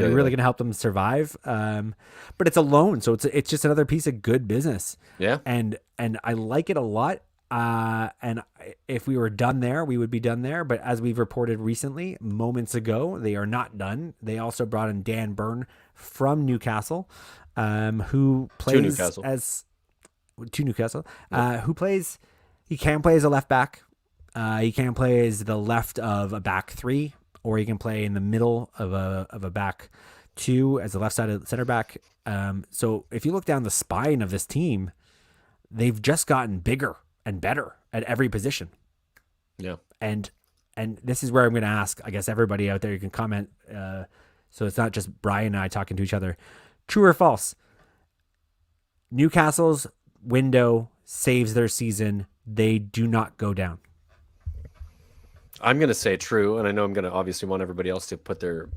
you're really going to help them survive. But it's a loan, so it's just another piece of good business. Yeah, and I like it a lot. And if we were done there, we would be done there. But as we've reported recently, moments ago, they are not done. They also brought in Dan Burn from Newcastle, who plays to Newcastle, who plays. He can play as a left back. He can play as the left of a back three, or he can play in the middle of a back two as the left side of center back. So if you look down the spine of this team, they've just gotten bigger and better at every position. Yeah. And this is where I'm going to ask, I guess, everybody out there, you can comment. So it's not just Brian and I talking to each other. True or false? Newcastle's window saves their season. They do not go down. I'm going to say true, and I know I'm going to obviously want everybody else to put their,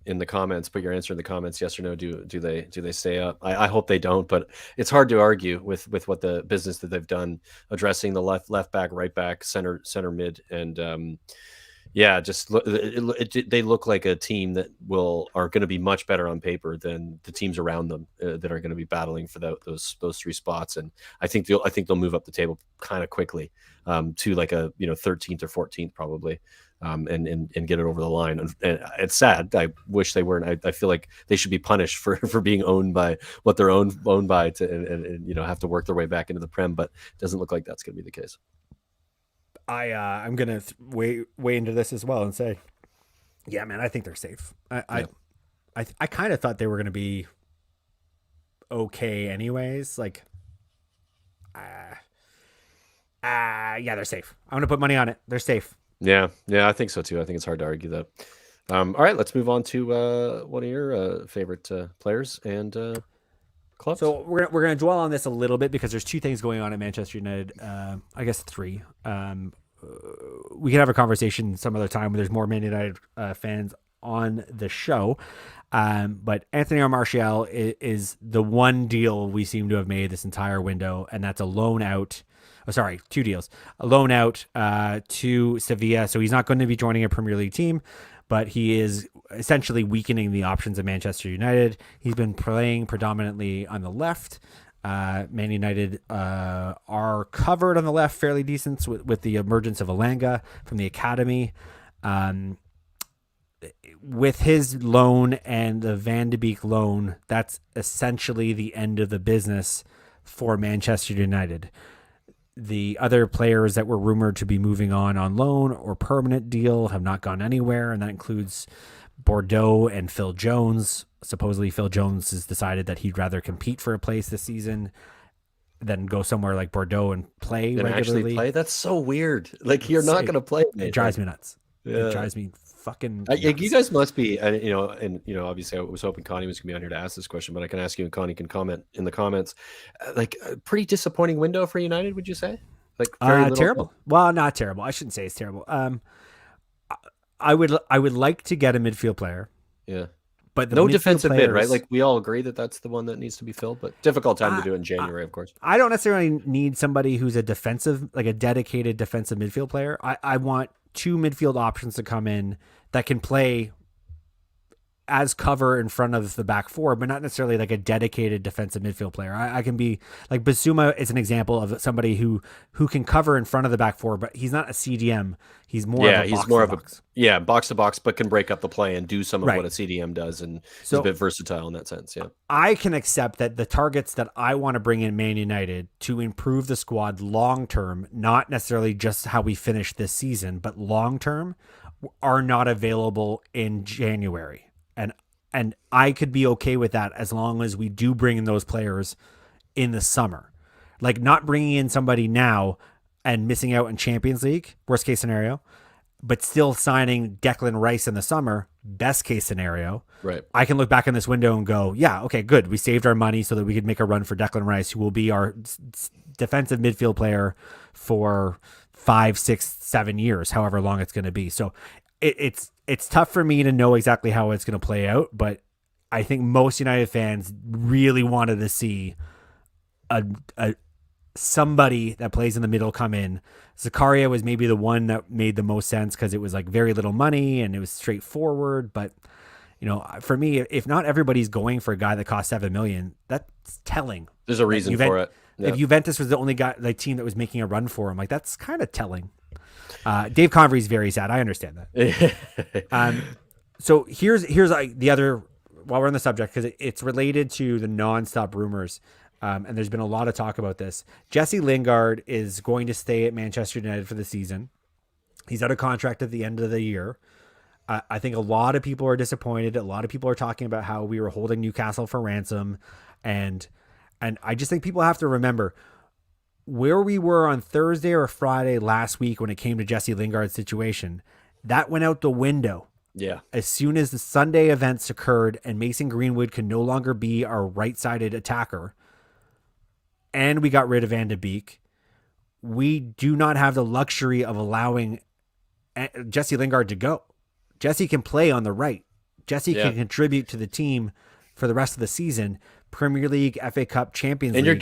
in the comments, put your answer in the comments, yes or no. Do they stay up? I hope they don't, but it's hard to argue with what the business that they've done addressing the left back, right back, center mid, and they look like a team that are going to be much better on paper than the teams around them that are going to be battling for those three spots. And I think they'll move up the table kind of quickly to like a 13th or 14th probably, and get it over the line. And it's sad. I wish they weren't. I feel like they should be punished for being owned by what they're owned by and have to work their way back into the Prem. But it doesn't look like that's going to be the case. I'm gonna way into this as well and say, yeah, man, I think they're safe. I kind of thought they were gonna be okay, anyways. Like, yeah, they're safe. I'm gonna put money on it. They're safe. Yeah, I think so too. I think it's hard to argue that. All right, let's move on to one of your favorite players and clubs. So we're gonna dwell on this a little bit because there's two things going on at Manchester United. I guess three. We can have a conversation some other time when there's more Man United fans on the show. But Anthony Martial is the one deal we seem to have made this entire window, and that's a loan out. Oh, sorry, two deals. A loan out to Sevilla. So he's not going to be joining a Premier League team, but he is essentially weakening the options of Manchester United. He's been playing predominantly on the left. Man United are covered on the left fairly decent with the emergence of Alanga from the academy. With his loan and the Van de Beek loan, that's essentially the end of the business for Manchester United. The other players that were rumored to be moving on loan or permanent deal have not gone anywhere, and that includes Bordeaux and Phil Jones. Supposedly Phil Jones has decided that he'd rather compete for a place this season than go somewhere like Bordeaux and play regularly. Actually play? That's so weird. Like, you're not going to play. It drives me nuts. Yeah. It drives me fucking nuts. You guys must be, obviously I was hoping Connie was going to be on here to ask this question, but I can ask you and Connie can comment in the comments. Like, a pretty disappointing window for United, would you say? Like, very terrible. Well, not terrible. I shouldn't say it's terrible. I would like to get a midfield player. Yeah. But no defensive mid, right? Like, we all agree that that's the one that needs to be filled, but difficult time to do it in January, of course. I don't necessarily need somebody who's a dedicated defensive midfield player. I want two midfield options to come in that can play as cover in front of the back four, but not necessarily like a dedicated defensive midfield player. I can be like Basuma is an example of somebody who can cover in front of the back four, but he's not a CDM. He's more of a box to box, but can break up the play and do some of what a CDM does, and so, he's a bit versatile in that sense. Yeah, I can accept that the targets that I want to bring in Man United to improve the squad long term, not necessarily just how we finish this season, but long term, are not available in January. And I could be okay with that as long as we do bring in those players in the summer. Like, not bringing in somebody now and missing out in Champions League, worst case scenario, but still signing Declan Rice in the summer, best case scenario. Right. I can look back in this window and go, yeah, okay, good. We saved our money so that we could make a run for Declan Rice, who will be our defensive midfield player for 5, 6, 7 years, however long it's going to be. So it's tough for me to know exactly how it's going to play out, but I think most United fans really wanted to see a somebody that plays in the middle come in. Zakaria was maybe the one that made the most sense because it was like very little money and it was straightforward. But, for me, if not everybody's going for a guy that costs $7 million, that's telling. There's a reason for it. Yeah. If Juventus was the only team that was making a run for him, like that's kind of telling. Dave Convery's very sad. I understand that. So here's the other, while we're on the subject, because it's related to the nonstop rumors. And there's been a lot of talk about this. Jesse Lingard is going to stay at Manchester United for the season. He's out of contract at the end of the year. I think a lot of people are disappointed. A lot of people are talking about how we were holding Newcastle for ransom. And I just think people have to remember where we were on Thursday or Friday last week when it came to Jesse Lingard's situation. That went out the window. Yeah. As soon as the Sunday events occurred and Mason Greenwood could no longer be our right-sided attacker, and we got rid of Van de Beek, we do not have the luxury of allowing Jesse Lingard to go. Jesse can play on the right. Jesse can contribute to the team for the rest of the season. Premier League, FA Cup, Champions League. And you're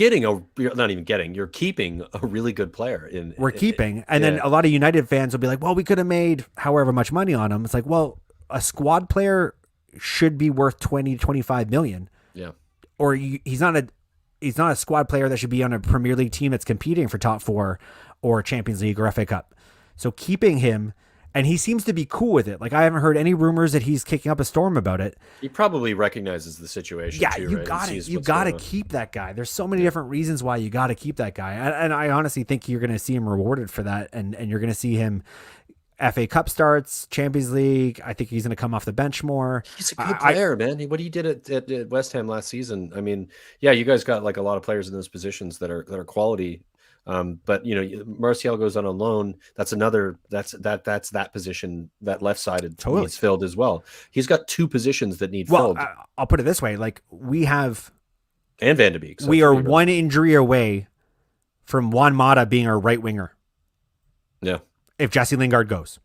keeping a really good player. Then a lot of United fans will be like, well, we could have made however much money on him. It's like, well, a squad player should be worth 20 to 25 million. Yeah. Or he's not a squad player that should be on a Premier League team that's competing for top 4 or Champions League or FA Cup. So keeping him, and he seems to be cool with it. Like I haven't heard any rumors that he's kicking up a storm about it. He probably recognizes the situation. Yeah, too, you got to keep that guy. There's so many different reasons why you got to keep that guy. And I honestly think you're going to see him rewarded for that. And you're going to see him FA Cup starts, Champions League. I think he's going to come off the bench more. He's a good player, man. What he did at West Ham last season. I mean, yeah, you guys got like a lot of players in those positions that are quality. But Martial goes on loan. That's that position, that left-sided needs filled as well. He's got 2 positions that need filled. I'll put it this way: like we have, and Van de Beek. We are one injury away from Juan Mata being our right winger. Yeah. If Jesse Lingard goes.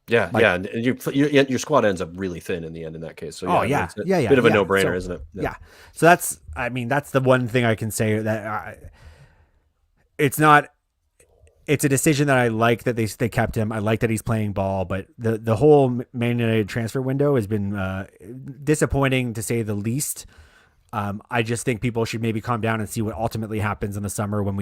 Yeah, and your squad ends up really thin in the end in that case. So it's a bit of a no-brainer, isn't it? Yeah. So that's the one thing I can say that it's a decision that I like that they kept him. I like that he's playing ball, but the whole Man United transfer window has been disappointing to say the least. I just think people should maybe calm down and see what ultimately happens in the summer when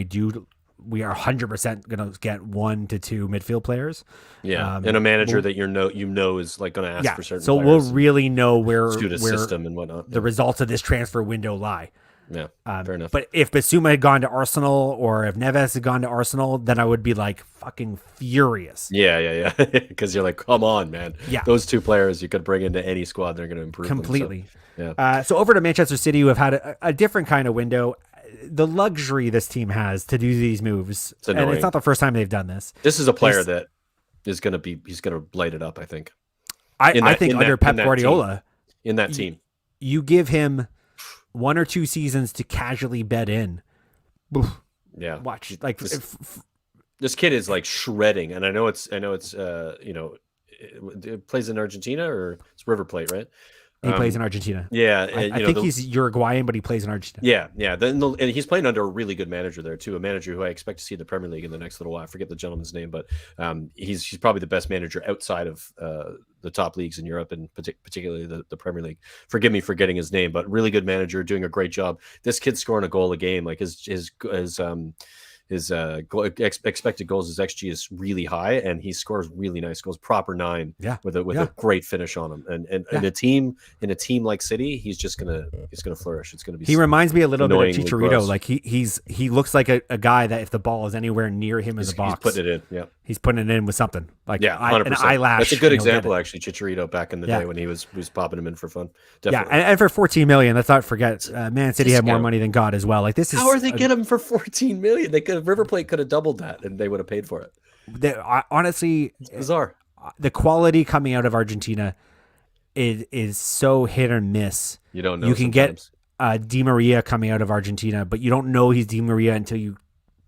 we are 100% going to get 1 to 2 midfield players. Yeah. And a manager that is like going to ask for certain so players. We'll really know where system and whatnot. The results of this transfer window lie. Yeah. Fair enough. But if Basuma had gone to Arsenal or if Neves had gone to Arsenal, then I would be like fucking furious. Yeah. Because you're like, come on, man. Yeah. Those 2 players you could bring into any squad. They're going to improve completely. Them, so, so over to Manchester City, who have had a different kind of window. The luxury this team has to do these moves, and it's not the first time they've done this. This is a player that is going to he's going to light it up, I think. I think under Pep Guardiola, in that team, you give him 1 or 2 seasons to casually bed in. Yeah. Watch like this kid is like shredding, and I know it's it plays in Argentina or it's River Plate, right? He plays in Argentina. Yeah. I think he's Uruguayan, but he plays in Argentina. Yeah. And he's playing under a really good manager there too, a manager who I expect to see in the Premier League in the next little while. I forget the gentleman's name, but he's probably the best manager outside of the top leagues in Europe, and particularly the Premier League. Forgive me for getting his name, but really good manager, doing a great job. This kid's scoring a goal a game. Like his expected goals, his XG is really high, and he scores really nice goals, proper 9 with a great finish on him. And in a team like City, he's gonna flourish. It's gonna be. He reminds me a little bit of Chicharito. Gross. Like he looks like a guy that if the ball is anywhere near him in the box, he's putting it in. Yeah, he's putting it in with something like 100%. An eyelash. That's a good example, actually. Chicharito back in the day when he was popping him in for fun. Definitely. Yeah, and for 14 million, let's not forget, Man City had more money than God as well. Like this is how are they get him for 14 million? They could River Plate could have doubled that, and they would have paid for it. Honestly, It's bizarre. the quality coming out of Argentina is so hit or miss. You don't know. You can sometimes. get Di Maria coming out of Argentina, but you don't know he's Di Maria until you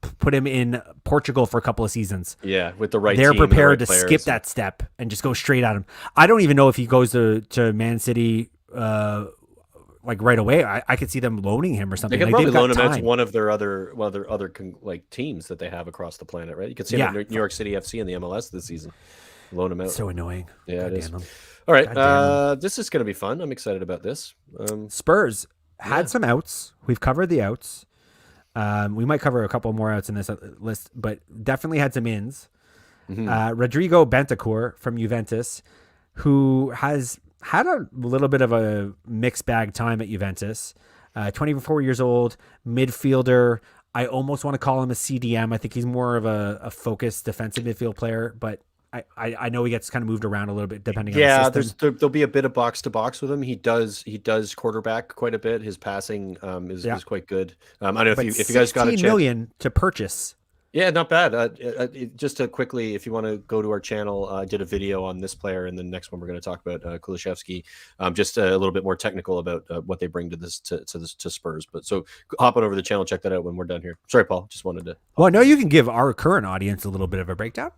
put him in Portugal for a couple of seasons. Yeah, with the right They're team, prepared the to right skip players. that step and just go straight at him. I don't even know if he goes to Man City like right away. I could see them loaning him or They something. could Like, probably they've got loan him out to time. one of their other like teams that they have across the planet, right? You could see him at New York City FC in the MLS this season. Loan him out. So annoying. Yeah, God it is. damn 'em. All right, God damn this is going to be fun. I'm excited about this. Spurs had some outs. We've covered the outs. We might cover a couple more outs in this list, but definitely had some ins. Rodrigo Bentacor from Juventus, who has had a little bit of a mixed bag time at Juventus. 24 years old, midfielder. I almost want to call him a CDM. I think he's more of a focused defensive midfield player, but I know he gets kind of moved around a little bit depending on the system. There'll be a bit of box to box with him. He does quarterback quite a bit. His passing is quite good. I don't know if you guys got a chance. 16 million to purchase. Yeah, not bad. Just to quickly, if you want to go to our channel, I did a video on this player, and the next one we're going to talk about Kulishevsky. Just a little bit more technical about what they bring to this to Spurs. But so hop on over the channel, check that out when we're done here. Sorry, Paul. Just wanted to. Well, no, you can give our current audience a little bit of a breakdown.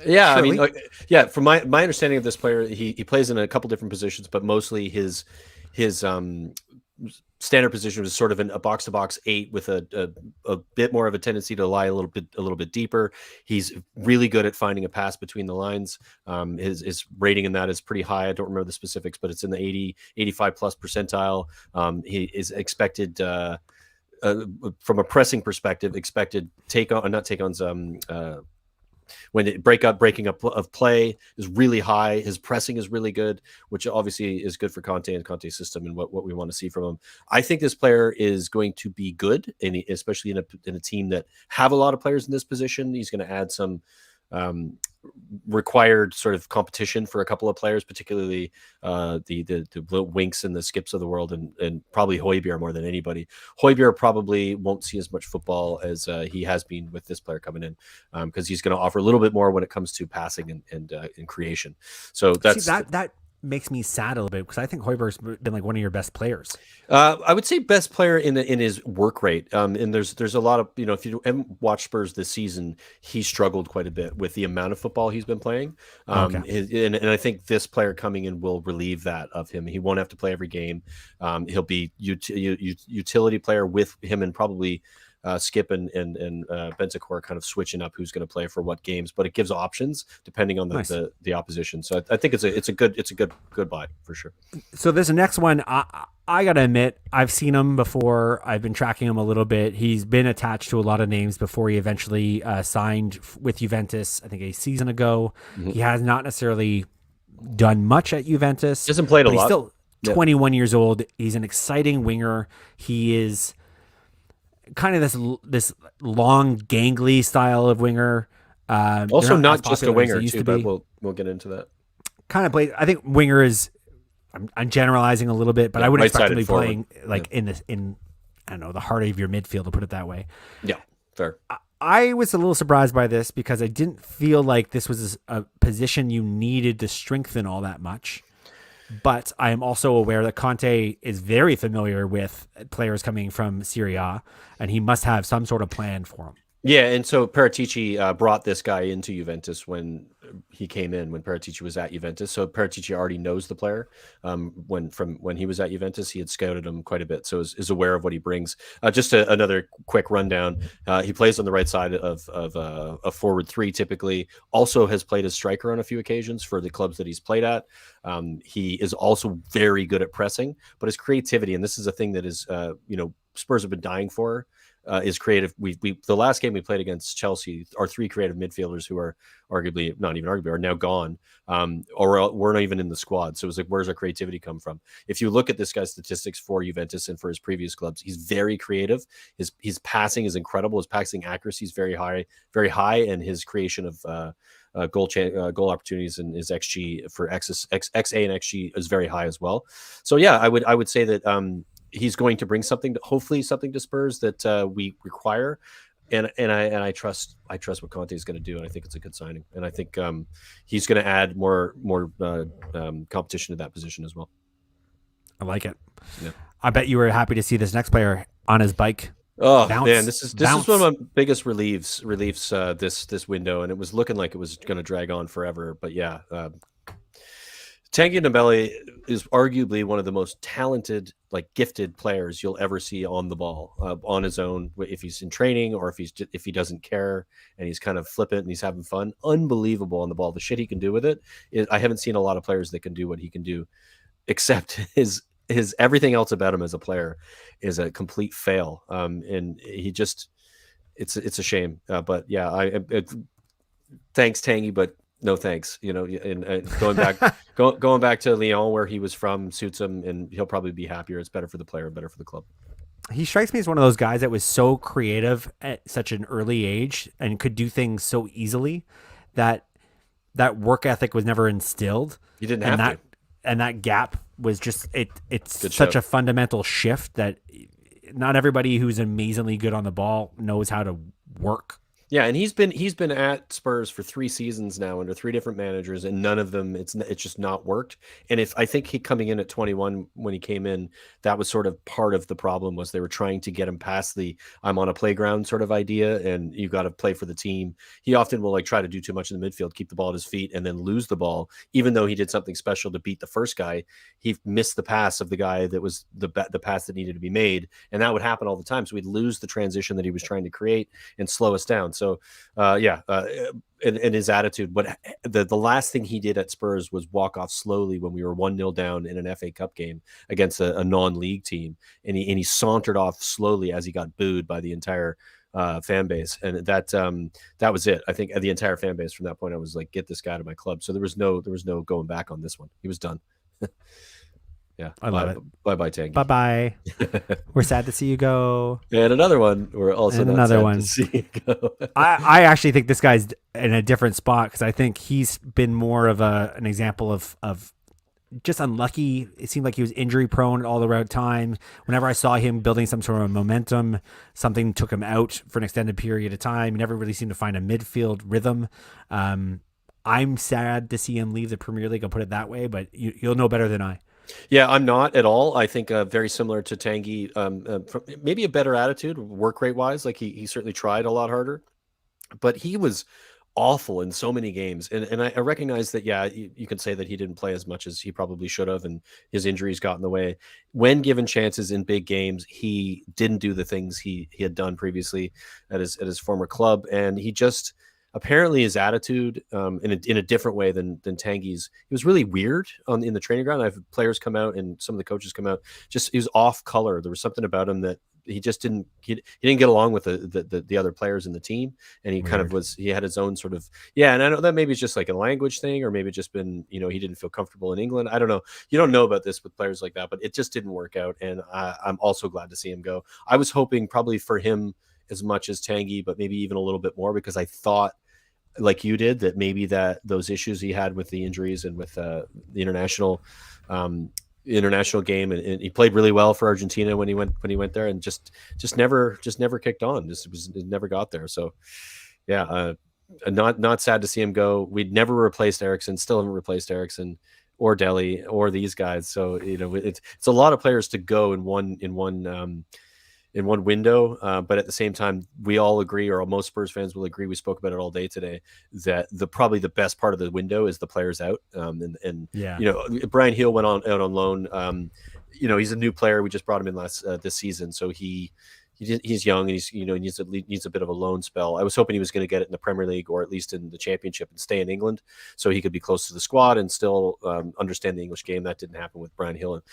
Yeah, Surely. I mean, from my understanding of this player, he plays in a couple different positions, but mostly his standard position was sort of a box to box 8 with a bit more of a tendency to lie a little bit deeper. He's really good at finding a pass between the lines. His rating in that is pretty high. I don't remember the specifics, but it's in the 85 plus percentile. He is expected from a pressing perspective, when breaking up of play is really high. His pressing is really good, which obviously is good for Conte and Conte's system and what we want to see from him. I think this player is going to be good, and especially in a team that have a lot of players in this position. He's going to add some required sort of competition for a couple of players, particularly the Winks and the Skips of the world, and probably Højbjerg more than anybody. Højbjerg probably won't see as much football as he has been with this player coming in, because he's going to offer a little bit more when it comes to passing and creation. So that's that makes me sad a little bit, because I think Højbjerg's been like one of your best players. I would say best player in his work rate. And there's a lot of, if you haven't watched Spurs this season, he struggled quite a bit with the amount of football he's been playing. And I think this player coming in will relieve that of him. He won't have to play every game. He'll be utility player with him, and probably Skip and Bentacor kind of switching up who's going to play for what games, but it gives options depending on the opposition. So I think it's a good buy for sure. So this next one, I gotta admit, I've seen him before. I've been tracking him a little bit. He's been attached to a lot of names before he eventually signed with Juventus, I think a season ago. He has not necessarily done much at Juventus. He hasn't played a lot. He's still 21 years old. He's an exciting winger. He is kind of this long, gangly style of winger. Also not just a winger too, but we'll get into that. Kind of play. I think winger is. I'm generalizing a little bit, but I wouldn't expect him to be forward. playing in I don't know, the heart of your midfield, to put it that way. Yeah, fair. I was a little surprised by this, because I didn't feel like this was a position you needed to strengthen all that much. But I am also aware that Conte is very familiar with players coming from Serie A, and he must have some sort of plan for them. Yeah, and so Paratici brought this guy into Juventus when he came in, when Paratici was at Juventus. So Paratici already knows the player. When he was at Juventus, he had scouted him quite a bit, so is aware of what he brings. Just another quick rundown. He plays on the right side of a forward 3 typically. Also has played as striker on a few occasions for the clubs that he's played at. He is also very good at pressing, but his creativity, and this is a thing that is Spurs have been dying for, is creative. We the last game we played against Chelsea, our 3 creative midfielders, who are are now gone, or weren't even in the squad. So it was like, where's our creativity come from? If you look at this guy's statistics for Juventus and for his previous clubs, he's very creative. His passing is incredible. His passing accuracy is very high, and his creation of goal opportunities and his XG for XA and XG is very high as well. So yeah, I would say that he's going to bring hopefully something to Spurs that we require. and I trust what Conte is going to do, and I think it's a good signing, and I think he's going to add more competition to that position as well. I like it. Yeah. I bet you were happy to see this next player on his bike. Oh Bounce, man, this is bounce. one of my biggest reliefs this window, and it was looking like it was going to drag on forever. But yeah, Tanguy Ndombele is arguably one of the most talented, like gifted players you'll ever see on the ball, on his own. If he's in training or if he doesn't care and he's kind of flippant and he's having fun, unbelievable on the ball. The shit he can do with it, I haven't seen a lot of players that can do what he can do, except his everything else about him as a player is a complete fail. And he just, it's a shame. But yeah, thanks Tanguy, but no thanks. You know, and going back to Lyon where he was from suits him, and he'll probably be happier. It's better for the player, better for the club. He strikes me as one of those guys that was so creative at such an early age and could do things so easily that work ethic was never instilled. You didn't have to. And that gap was just it's such a fundamental shift that not everybody who's amazingly good on the ball knows how to work. Yeah, and he's been at Spurs for 3 seasons now under 3 different managers, and none of them it's just not worked. And I think he coming in at 21 when he came in, that was sort of part of the problem was they were trying to get him past the I'm on a playground sort of idea, and you got to play for the team. He often will like try to do too much in the midfield, keep the ball at his feet, and then lose the ball, even though he did something special to beat the first guy. He missed the pass of the guy that was the pass that needed to be made, and that would happen all the time. So we'd lose the transition that he was trying to create and slow us down. So and his attitude. But the last thing he did at Spurs was walk off slowly when we were 1-0 down in an FA Cup game against a non-league team, and he sauntered off slowly as he got booed by the entire fan base, and that was it. I think the entire fan base from that point, I was like, get this guy to my club. So there was no going back on this one. He was done. Yeah, I love it. Bye, Tanguy. Bye. We're sad to see you go. And another one. We're also not sad to see you go. I actually think this guy's in a different spot because I think he's been more of an example of just unlucky. It seemed like he was injury prone all the right time. Whenever I saw him building some sort of momentum, something took him out for an extended period of time. He never really seemed to find a midfield rhythm. I'm sad to see him leave the Premier League. I'll put it that way, but you'll know better than I. Yeah, I'm not at all. I think very similar to Tanguy, maybe a better attitude, work rate wise. Like he certainly tried a lot harder, but he was awful in so many games. And I recognize that, yeah, you can say that he didn't play as much as he probably should have, and his injuries got in the way. When given chances in big games, he didn't do the things he had done previously at his former club, and he just. Apparently his attitude in a different way than Tanguy's, he was really weird in the training ground. I have players come out and some of the coaches come out, just he was off color. There was something about him that he just didn't get along with the other players in the team, and he Weird. kind of he had his own sort of and I know that maybe it's just like a language thing, or maybe just been he didn't feel comfortable in England. I don't know. You don't know about this with players like that, but it just didn't work out, and I'm also glad to see him go. I was hoping probably for him as much as Tanguy, but maybe even a little bit more, because I thought, like you did, that maybe that those issues he had with the injuries and with the international game, and he played really well for Argentina when he went there, and just never kicked on. It never got there. So yeah, not sad to see him go. We'd never replaced Eriksen, still haven't replaced Eriksen or Dele or these guys. So it's a lot of players to go in one window, but at the same time, we all agree, or most Spurs fans will agree, we spoke about it all day today, that probably the best part of the window is the players out. Brian Hill went out on loan. He's a new player. We just brought him in this season, so he's young, and he needs a bit of a loan spell. I was hoping he was going to get it in the Premier League or at least in the Championship and stay in England, so he could be close to the squad and still understand the English game. That didn't happen with Brian Hill,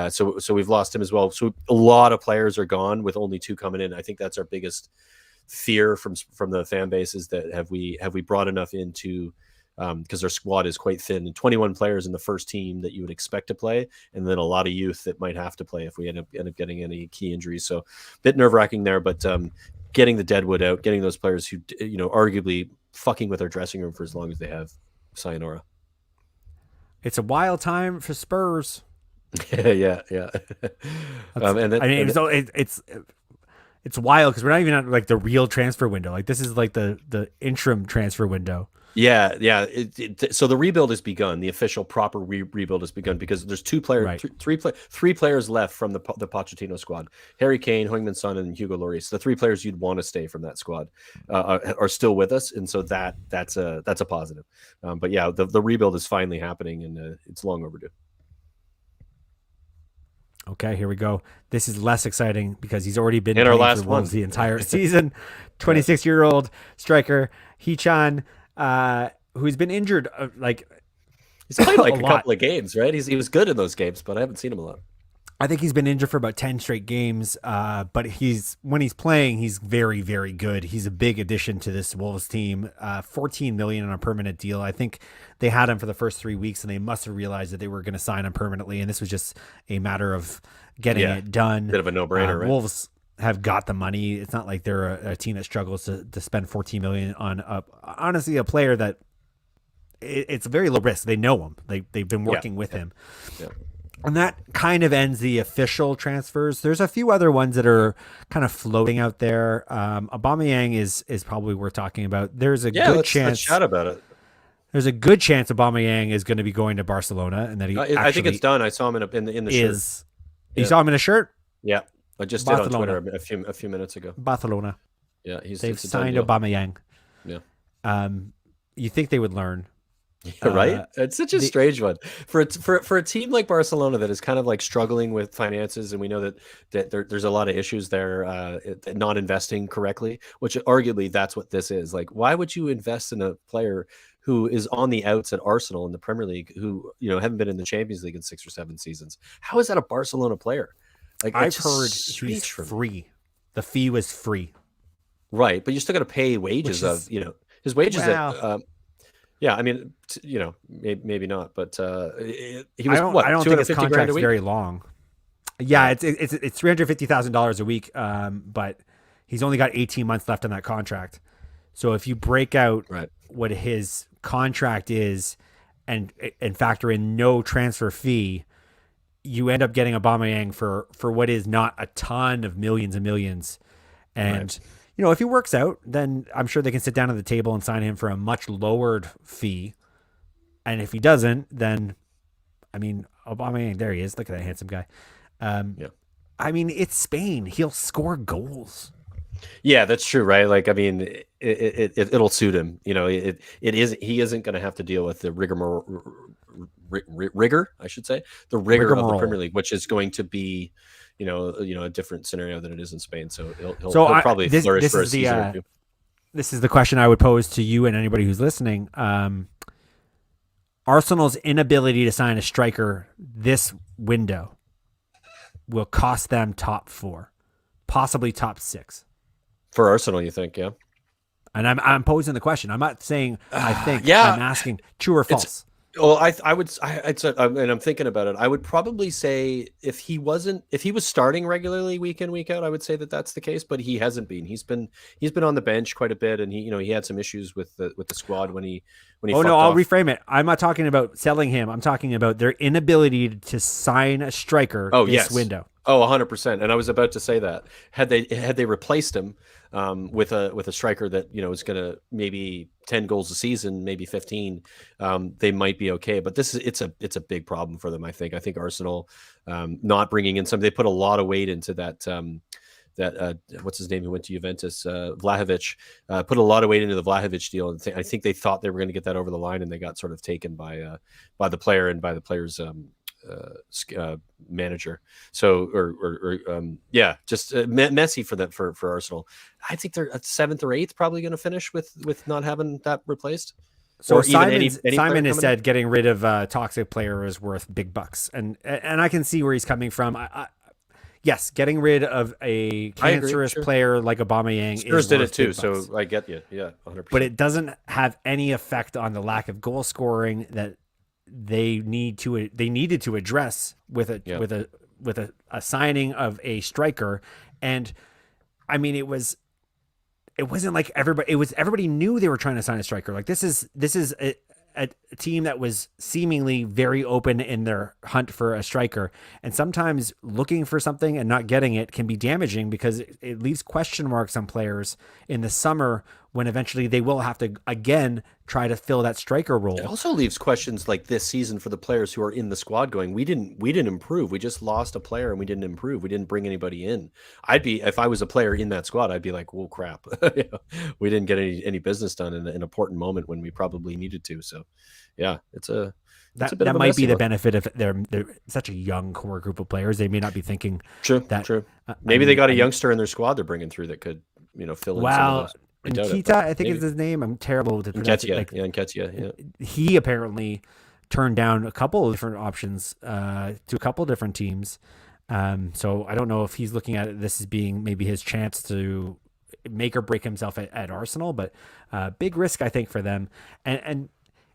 so we've lost him as well. So a lot of players are gone with only 2 coming in. I think that's our biggest fear from the fan base, is that have we brought enough into. Because our squad is quite thin, and 21 players in the first team that you would expect to play, and then a lot of youth that might have to play if we end up getting any key injuries. So a bit nerve-wracking there, but getting the deadwood out, getting those players who arguably fucking with our dressing room for as long as they have, sayonara. It's a wild time for Spurs. yeah. It's it's wild because we're not even at like the real transfer window. Like this is like the interim transfer window. Yeah. So the rebuild has begun. The official proper rebuild has begun because there's three players left from the Pochettino squad: Harry Kane, Heung-min Son, and Hugo Lloris. The three players you'd want to stay from that squad are still with us, and so that's a positive. But yeah, the rebuild is finally happening, and it's long overdue. Okay, here we go. This is less exciting because he's already been in our playing last for Wolves one the entire season. 26-year-old striker Hee-chan, who's been injured he's played like a couple of games, right? He was good in those games, but I haven't seen him a lot. I think he's been injured for about 10 straight games, but when he's playing, he's very, very good. He's a big addition to this Wolves team. 14 million on a permanent deal. I think they had him for the first 3 weeks, and they must have realized that they were going to sign him permanently, and this was just a matter of getting it done. Bit of a no-brainer, right? Wolves have got the money. It's not like they're a team that struggles to spend 14 million on honestly a player that it's very low risk. They know him. They've been working with him. Yeah. And that kind of ends the official transfers. There's a few other ones that are kind of floating out there. Aubameyang is probably worth talking about. There's a good chance. Let's chat about it. There's a good chance Aubameyang is going to be going to Barcelona, and that he. I think it's done. I saw him in the shirt. You saw him in a shirt? Yeah, I just Barcelona. did on Twitter a few minutes ago. Barcelona. Yeah, they've signed Aubameyang. Yeah. You think they would learn? Yeah, right? It's such a strange one for a team like Barcelona that is kind of like struggling with finances, and we know that there's a lot of issues there, not investing correctly, which arguably that's what this is. Like, why would you invest in a player who is on the outs at Arsenal in the Premier League, who haven't been in the Champions League in 6 or 7 seasons? How is that a Barcelona player? Like, I've heard he's free. The fee was free, right? But you still got to pay wages his wages. Yeah, I mean, maybe not, but he was I don't think his contract's $250,000 very long. Yeah, it's $350,000 a week, but he's only got 18 months left on that contract. So if you break out what his contract is and factor in no transfer fee, you end up getting Aubameyang for what is not a ton of millions and millions. And if he works out, then I'm sure they can sit down at the table and sign him for a much lowered fee. And if he doesn't, then, I mean, Aubameyang, there he is. Look at that handsome guy. I mean, it's Spain. He'll score goals. Yeah, that's true, right? Like, I mean, it'll suit him. He isn't going to have to deal with the rigor, I should say, the rigor of the Premier League, which is going to be, a different scenario than it is in Spain. So he'll probably flourish for a season or two. This is the question I would pose to you and anybody who's listening. Arsenal's inability to sign a striker this window will cost them top 4, possibly top 6. For Arsenal, you think? Yeah. And I'm posing the question. I'm not saying I think. I'm asking true or false. Well, and I'm thinking about it. I would probably say if he was starting regularly week in, week out, I would say that that's the case. But he hasn't been. He's been on the bench quite a bit, and he had some issues with the squad when he. Oh no, I'll reframe it. I'm not talking about selling him. I'm talking about their inability to sign a striker this window. Oh, 100%. And I was about to say that had they replaced him with a striker that is going to maybe 10 goals a season, maybe 15, they might be okay. But it's a big problem for them. I think Arsenal not bringing in they put a lot of weight into that. What's his name who went to Juventus, Vlahovic, put a lot of weight into the Vlahovic deal, and I think they thought they were going to get that over the line, and they got sort of taken by the player and by the player's manager. So just messy for Arsenal. I think they're at 7th or 8th probably going to finish with not having that replaced. So Simon has said getting rid of a toxic player is worth big bucks, and I can see where he's coming from. Yes, getting rid of a cancerous player like Aubameyang Spurs did it too, so I get you. Yeah, 100%. But it doesn't have any effect on the lack of goal scoring that they needed to address with a signing of a striker. And I mean, it wasn't like everybody. It was everybody knew they were trying to sign a striker. Like this is a team that was seemingly very open in their hunt for a striker. And sometimes looking for something and not getting it can be damaging because it leaves question marks on players in the summer when eventually they will have to, again, try to fill that striker role. It also leaves questions like this season for the players who are in the squad going, we didn't improve. We just lost a player and we didn't improve. We didn't bring anybody in. If I was a player in that squad, I'd be like, whoa, crap. We didn't get any business done in an important moment when we probably needed to. So yeah, that might be the benefit of they're such a young core group of players. They may not be thinking true. Maybe they got a youngster in their squad they're bringing through that could, fill in some of those. Nketiah, I think is his name. I'm terrible with the pronunciation. Nketiah, yeah. He apparently turned down a couple of different options to a couple of different teams. So I don't know if he's looking at this as being maybe his chance to make or break himself at Arsenal, but big risk, I think, for them. And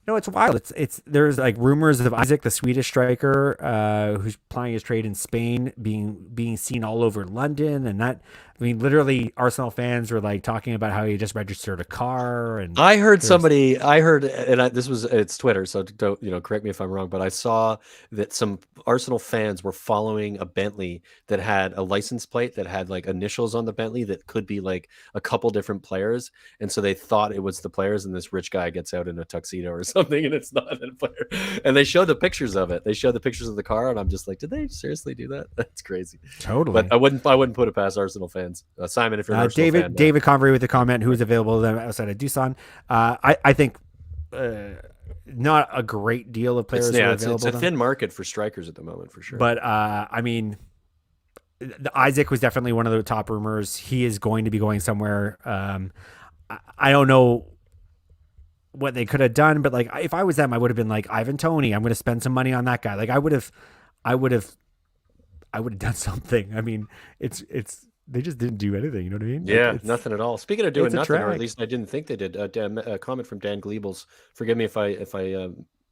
it's wild. There's like rumors of Isaac, the Swedish striker, who's plying his trade in Spain, being seen all over London, and that. I mean, literally, Arsenal fans were like talking about how he just registered a car. And I heard, it's Twitter, so don't correct me if I'm wrong, but I saw that some Arsenal fans were following a Bentley that had a license plate that had like initials on the Bentley that could be like a couple different players, and so they thought it was the players, and this rich guy gets out in a tuxedo or something, and it's not a player. And they showed the pictures of it. They showed the pictures of the car, and I'm just like, did they seriously do that? That's crazy. Totally. But I wouldn't put it past Arsenal fans. Simon, if you're an Arsenal fan, David Convery with the comment, who's available to them outside of Dusan. I think not a great deal of players are available. It's a thin market for strikers at the moment, for sure. But I mean, Isaac was definitely one of the top rumors. He is going to be going somewhere. I don't know what they could have done, but like if I was them, I would have been like, Ivan Toney, I'm going to spend some money on that guy. Like I would have done something. I mean, they just didn't do anything. You know what I mean? Yeah, nothing at all. Speaking of doing nothing, or at least I didn't think they did. A comment from Dan Gleebles. Forgive me if I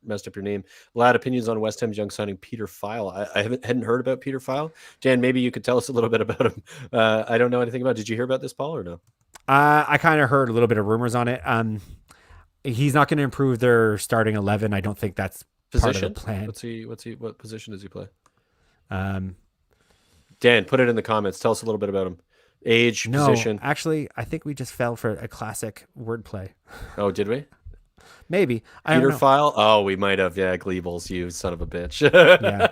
messed up your name. Loud opinions on West Ham's young signing Peter File. I hadn't heard about Peter File. Dan, maybe you could tell us a little bit about him. I don't know anything about it. Did you hear about this, Paul, or no? I kind of heard a little bit of rumors on it. He's not going to improve their starting 11. I don't think that's part of the plan. What position does he play? Dan, put it in the comments. Tell us a little bit about him. Age, position. Actually, I think we just fell for a classic wordplay. Oh, did we? Maybe. Peter File? Oh, we might have. Yeah, Gleebles, you son of a bitch. Yeah.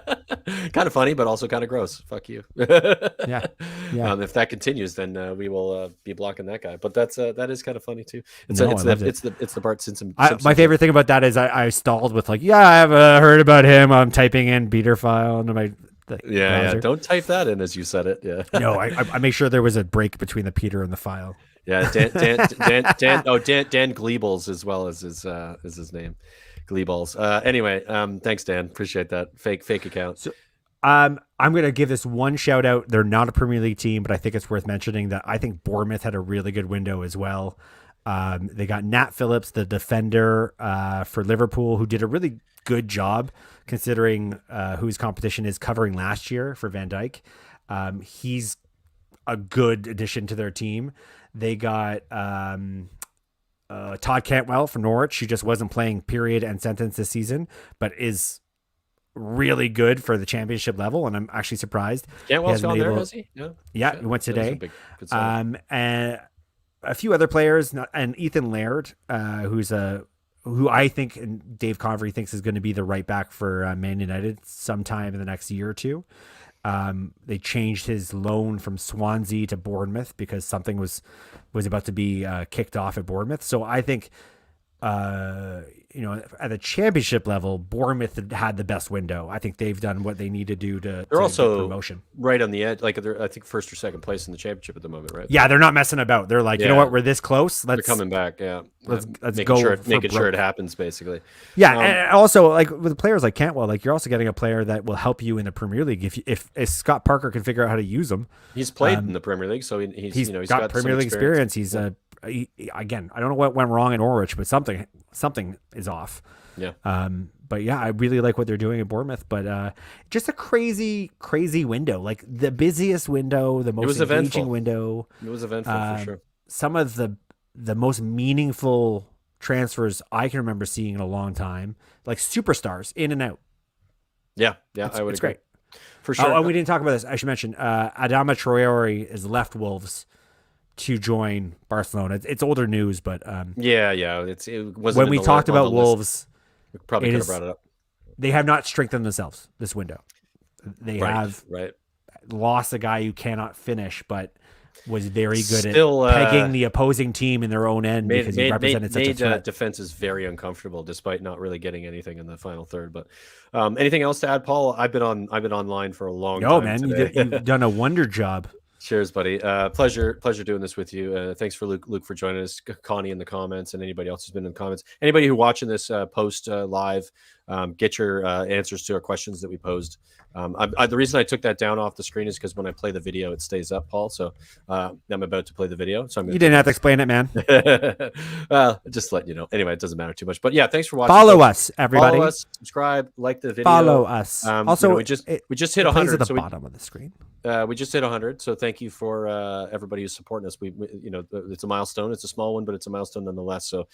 Kind of funny, but also kind of gross. Fuck you. Yeah. If that continues, then we will be blocking that guy. But that is kind of funny too. It's the Bart Simpson. My favorite thing about that is I stalled with like, I have heard about him. I'm typing in Peter File into my browser. Don't type that in as you said it. Yeah. No, I make sure there was a break between the Peter and the file. Yeah, Dan Gleebles as well as his name, Gleeballs. Anyway, thanks, Dan. Appreciate that. Fake account. So, I'm gonna give this one shout out. They're not a Premier League team, but I think it's worth mentioning that I think Bournemouth had a really good window as well. They got Nat Phillips, the defender for Liverpool, who did a really good job considering whose competition is covering last year for Van Dijk. He's a good addition to their team. They got Todd Cantwell from Norwich, who just wasn't playing period and sentence this season, but is really good for the championship level, and I'm actually surprised. Cantwell's gone there, has he? Yeah, he went today. And a few other players, and Ethan Laird, who I think and Dave Convery thinks is going to be the right back for Man United sometime in the next year or two. They changed his loan from Swansea to Bournemouth because something was about to be kicked off at Bournemouth. So I think, at the championship level, Bournemouth had the best window. I think they've done what they need to do to also get promotion. Right on the edge. Like they're, I think, first or second place in the championship at the moment, right? Yeah, they're not messing about. They're like, you know what, we're this close. They're coming back. Yeah, let's making sure it happens, basically. Yeah, and also like with players like Cantwell, like you're also getting a player that will help you in the Premier League if Scott Parker can figure out how to use him. He's played in the Premier League, so he's got Premier League experience. He's again, I don't know what went wrong in Norwich, but something is off. Yeah. But yeah, I really like what they're doing at Bournemouth. But just a crazy window, like the busiest window, the most engaging window. It was eventful for sure. Some of the most meaningful transfers I can remember seeing in a long time. Like superstars in and out. Yeah, I would It's agree. great. For sure. Oh, and we didn't talk about this. I should mention Adama Traore has left Wolves to join Barcelona. It's older news, but yeah, it wasn't when in we the talked on the about list. Wolves, We probably it could have is- brought it up. they have not strengthened themselves this window. They have Right. lost a guy who cannot finish, but was very good Still, at pegging the opposing team in their own end Made, because he made, represented made, such a made threat. defenses very uncomfortable, despite not really getting anything in the final third. But anything else to add, Paul? I've been online for a long No, time. man, today. you've done a wonder job. Cheers, buddy. Pleasure doing this with you. Thanks for Luke for joining us, Connie in the comments, and anybody else who's been in the comments. Anybody who watching this post live, get your answers to our questions that we posed. The reason I took that down off the screen is because when I play the video, it stays up, Paul. So I'm about to play the video. So You didn't have to explain it, man. just let you know. Anyway, it doesn't matter too much. But yeah, thanks for watching. Follow us, everybody. Follow us, subscribe, like the video. Follow us. Also, we just hit it plays 100. at the so bottom of the screen. we just hit 100. So thank you for everybody who's supporting us. We it's a milestone. It's a small one, but it's a milestone nonetheless. So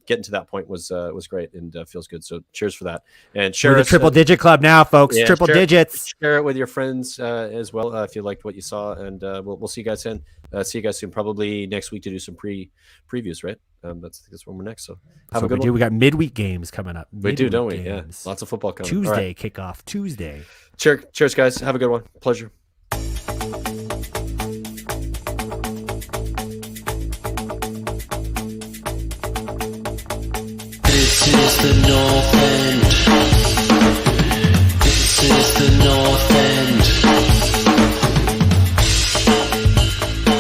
getting to that point was great and feels good. So cheers for that. And share We're the us, triple digit club now, folks. yeah, Triple share- digits. Share it with your friends as well if you liked what you saw. And we'll see you guys soon. See you guys soon. Probably next week to do some previews, right? That's when we're next. So have a good one. We got midweek games coming up. We do, don't we? Games. Yeah, lots of football coming. Tuesday All right. kickoff. Tuesday. Cheers, guys. Have a good one. Pleasure. This is the North End.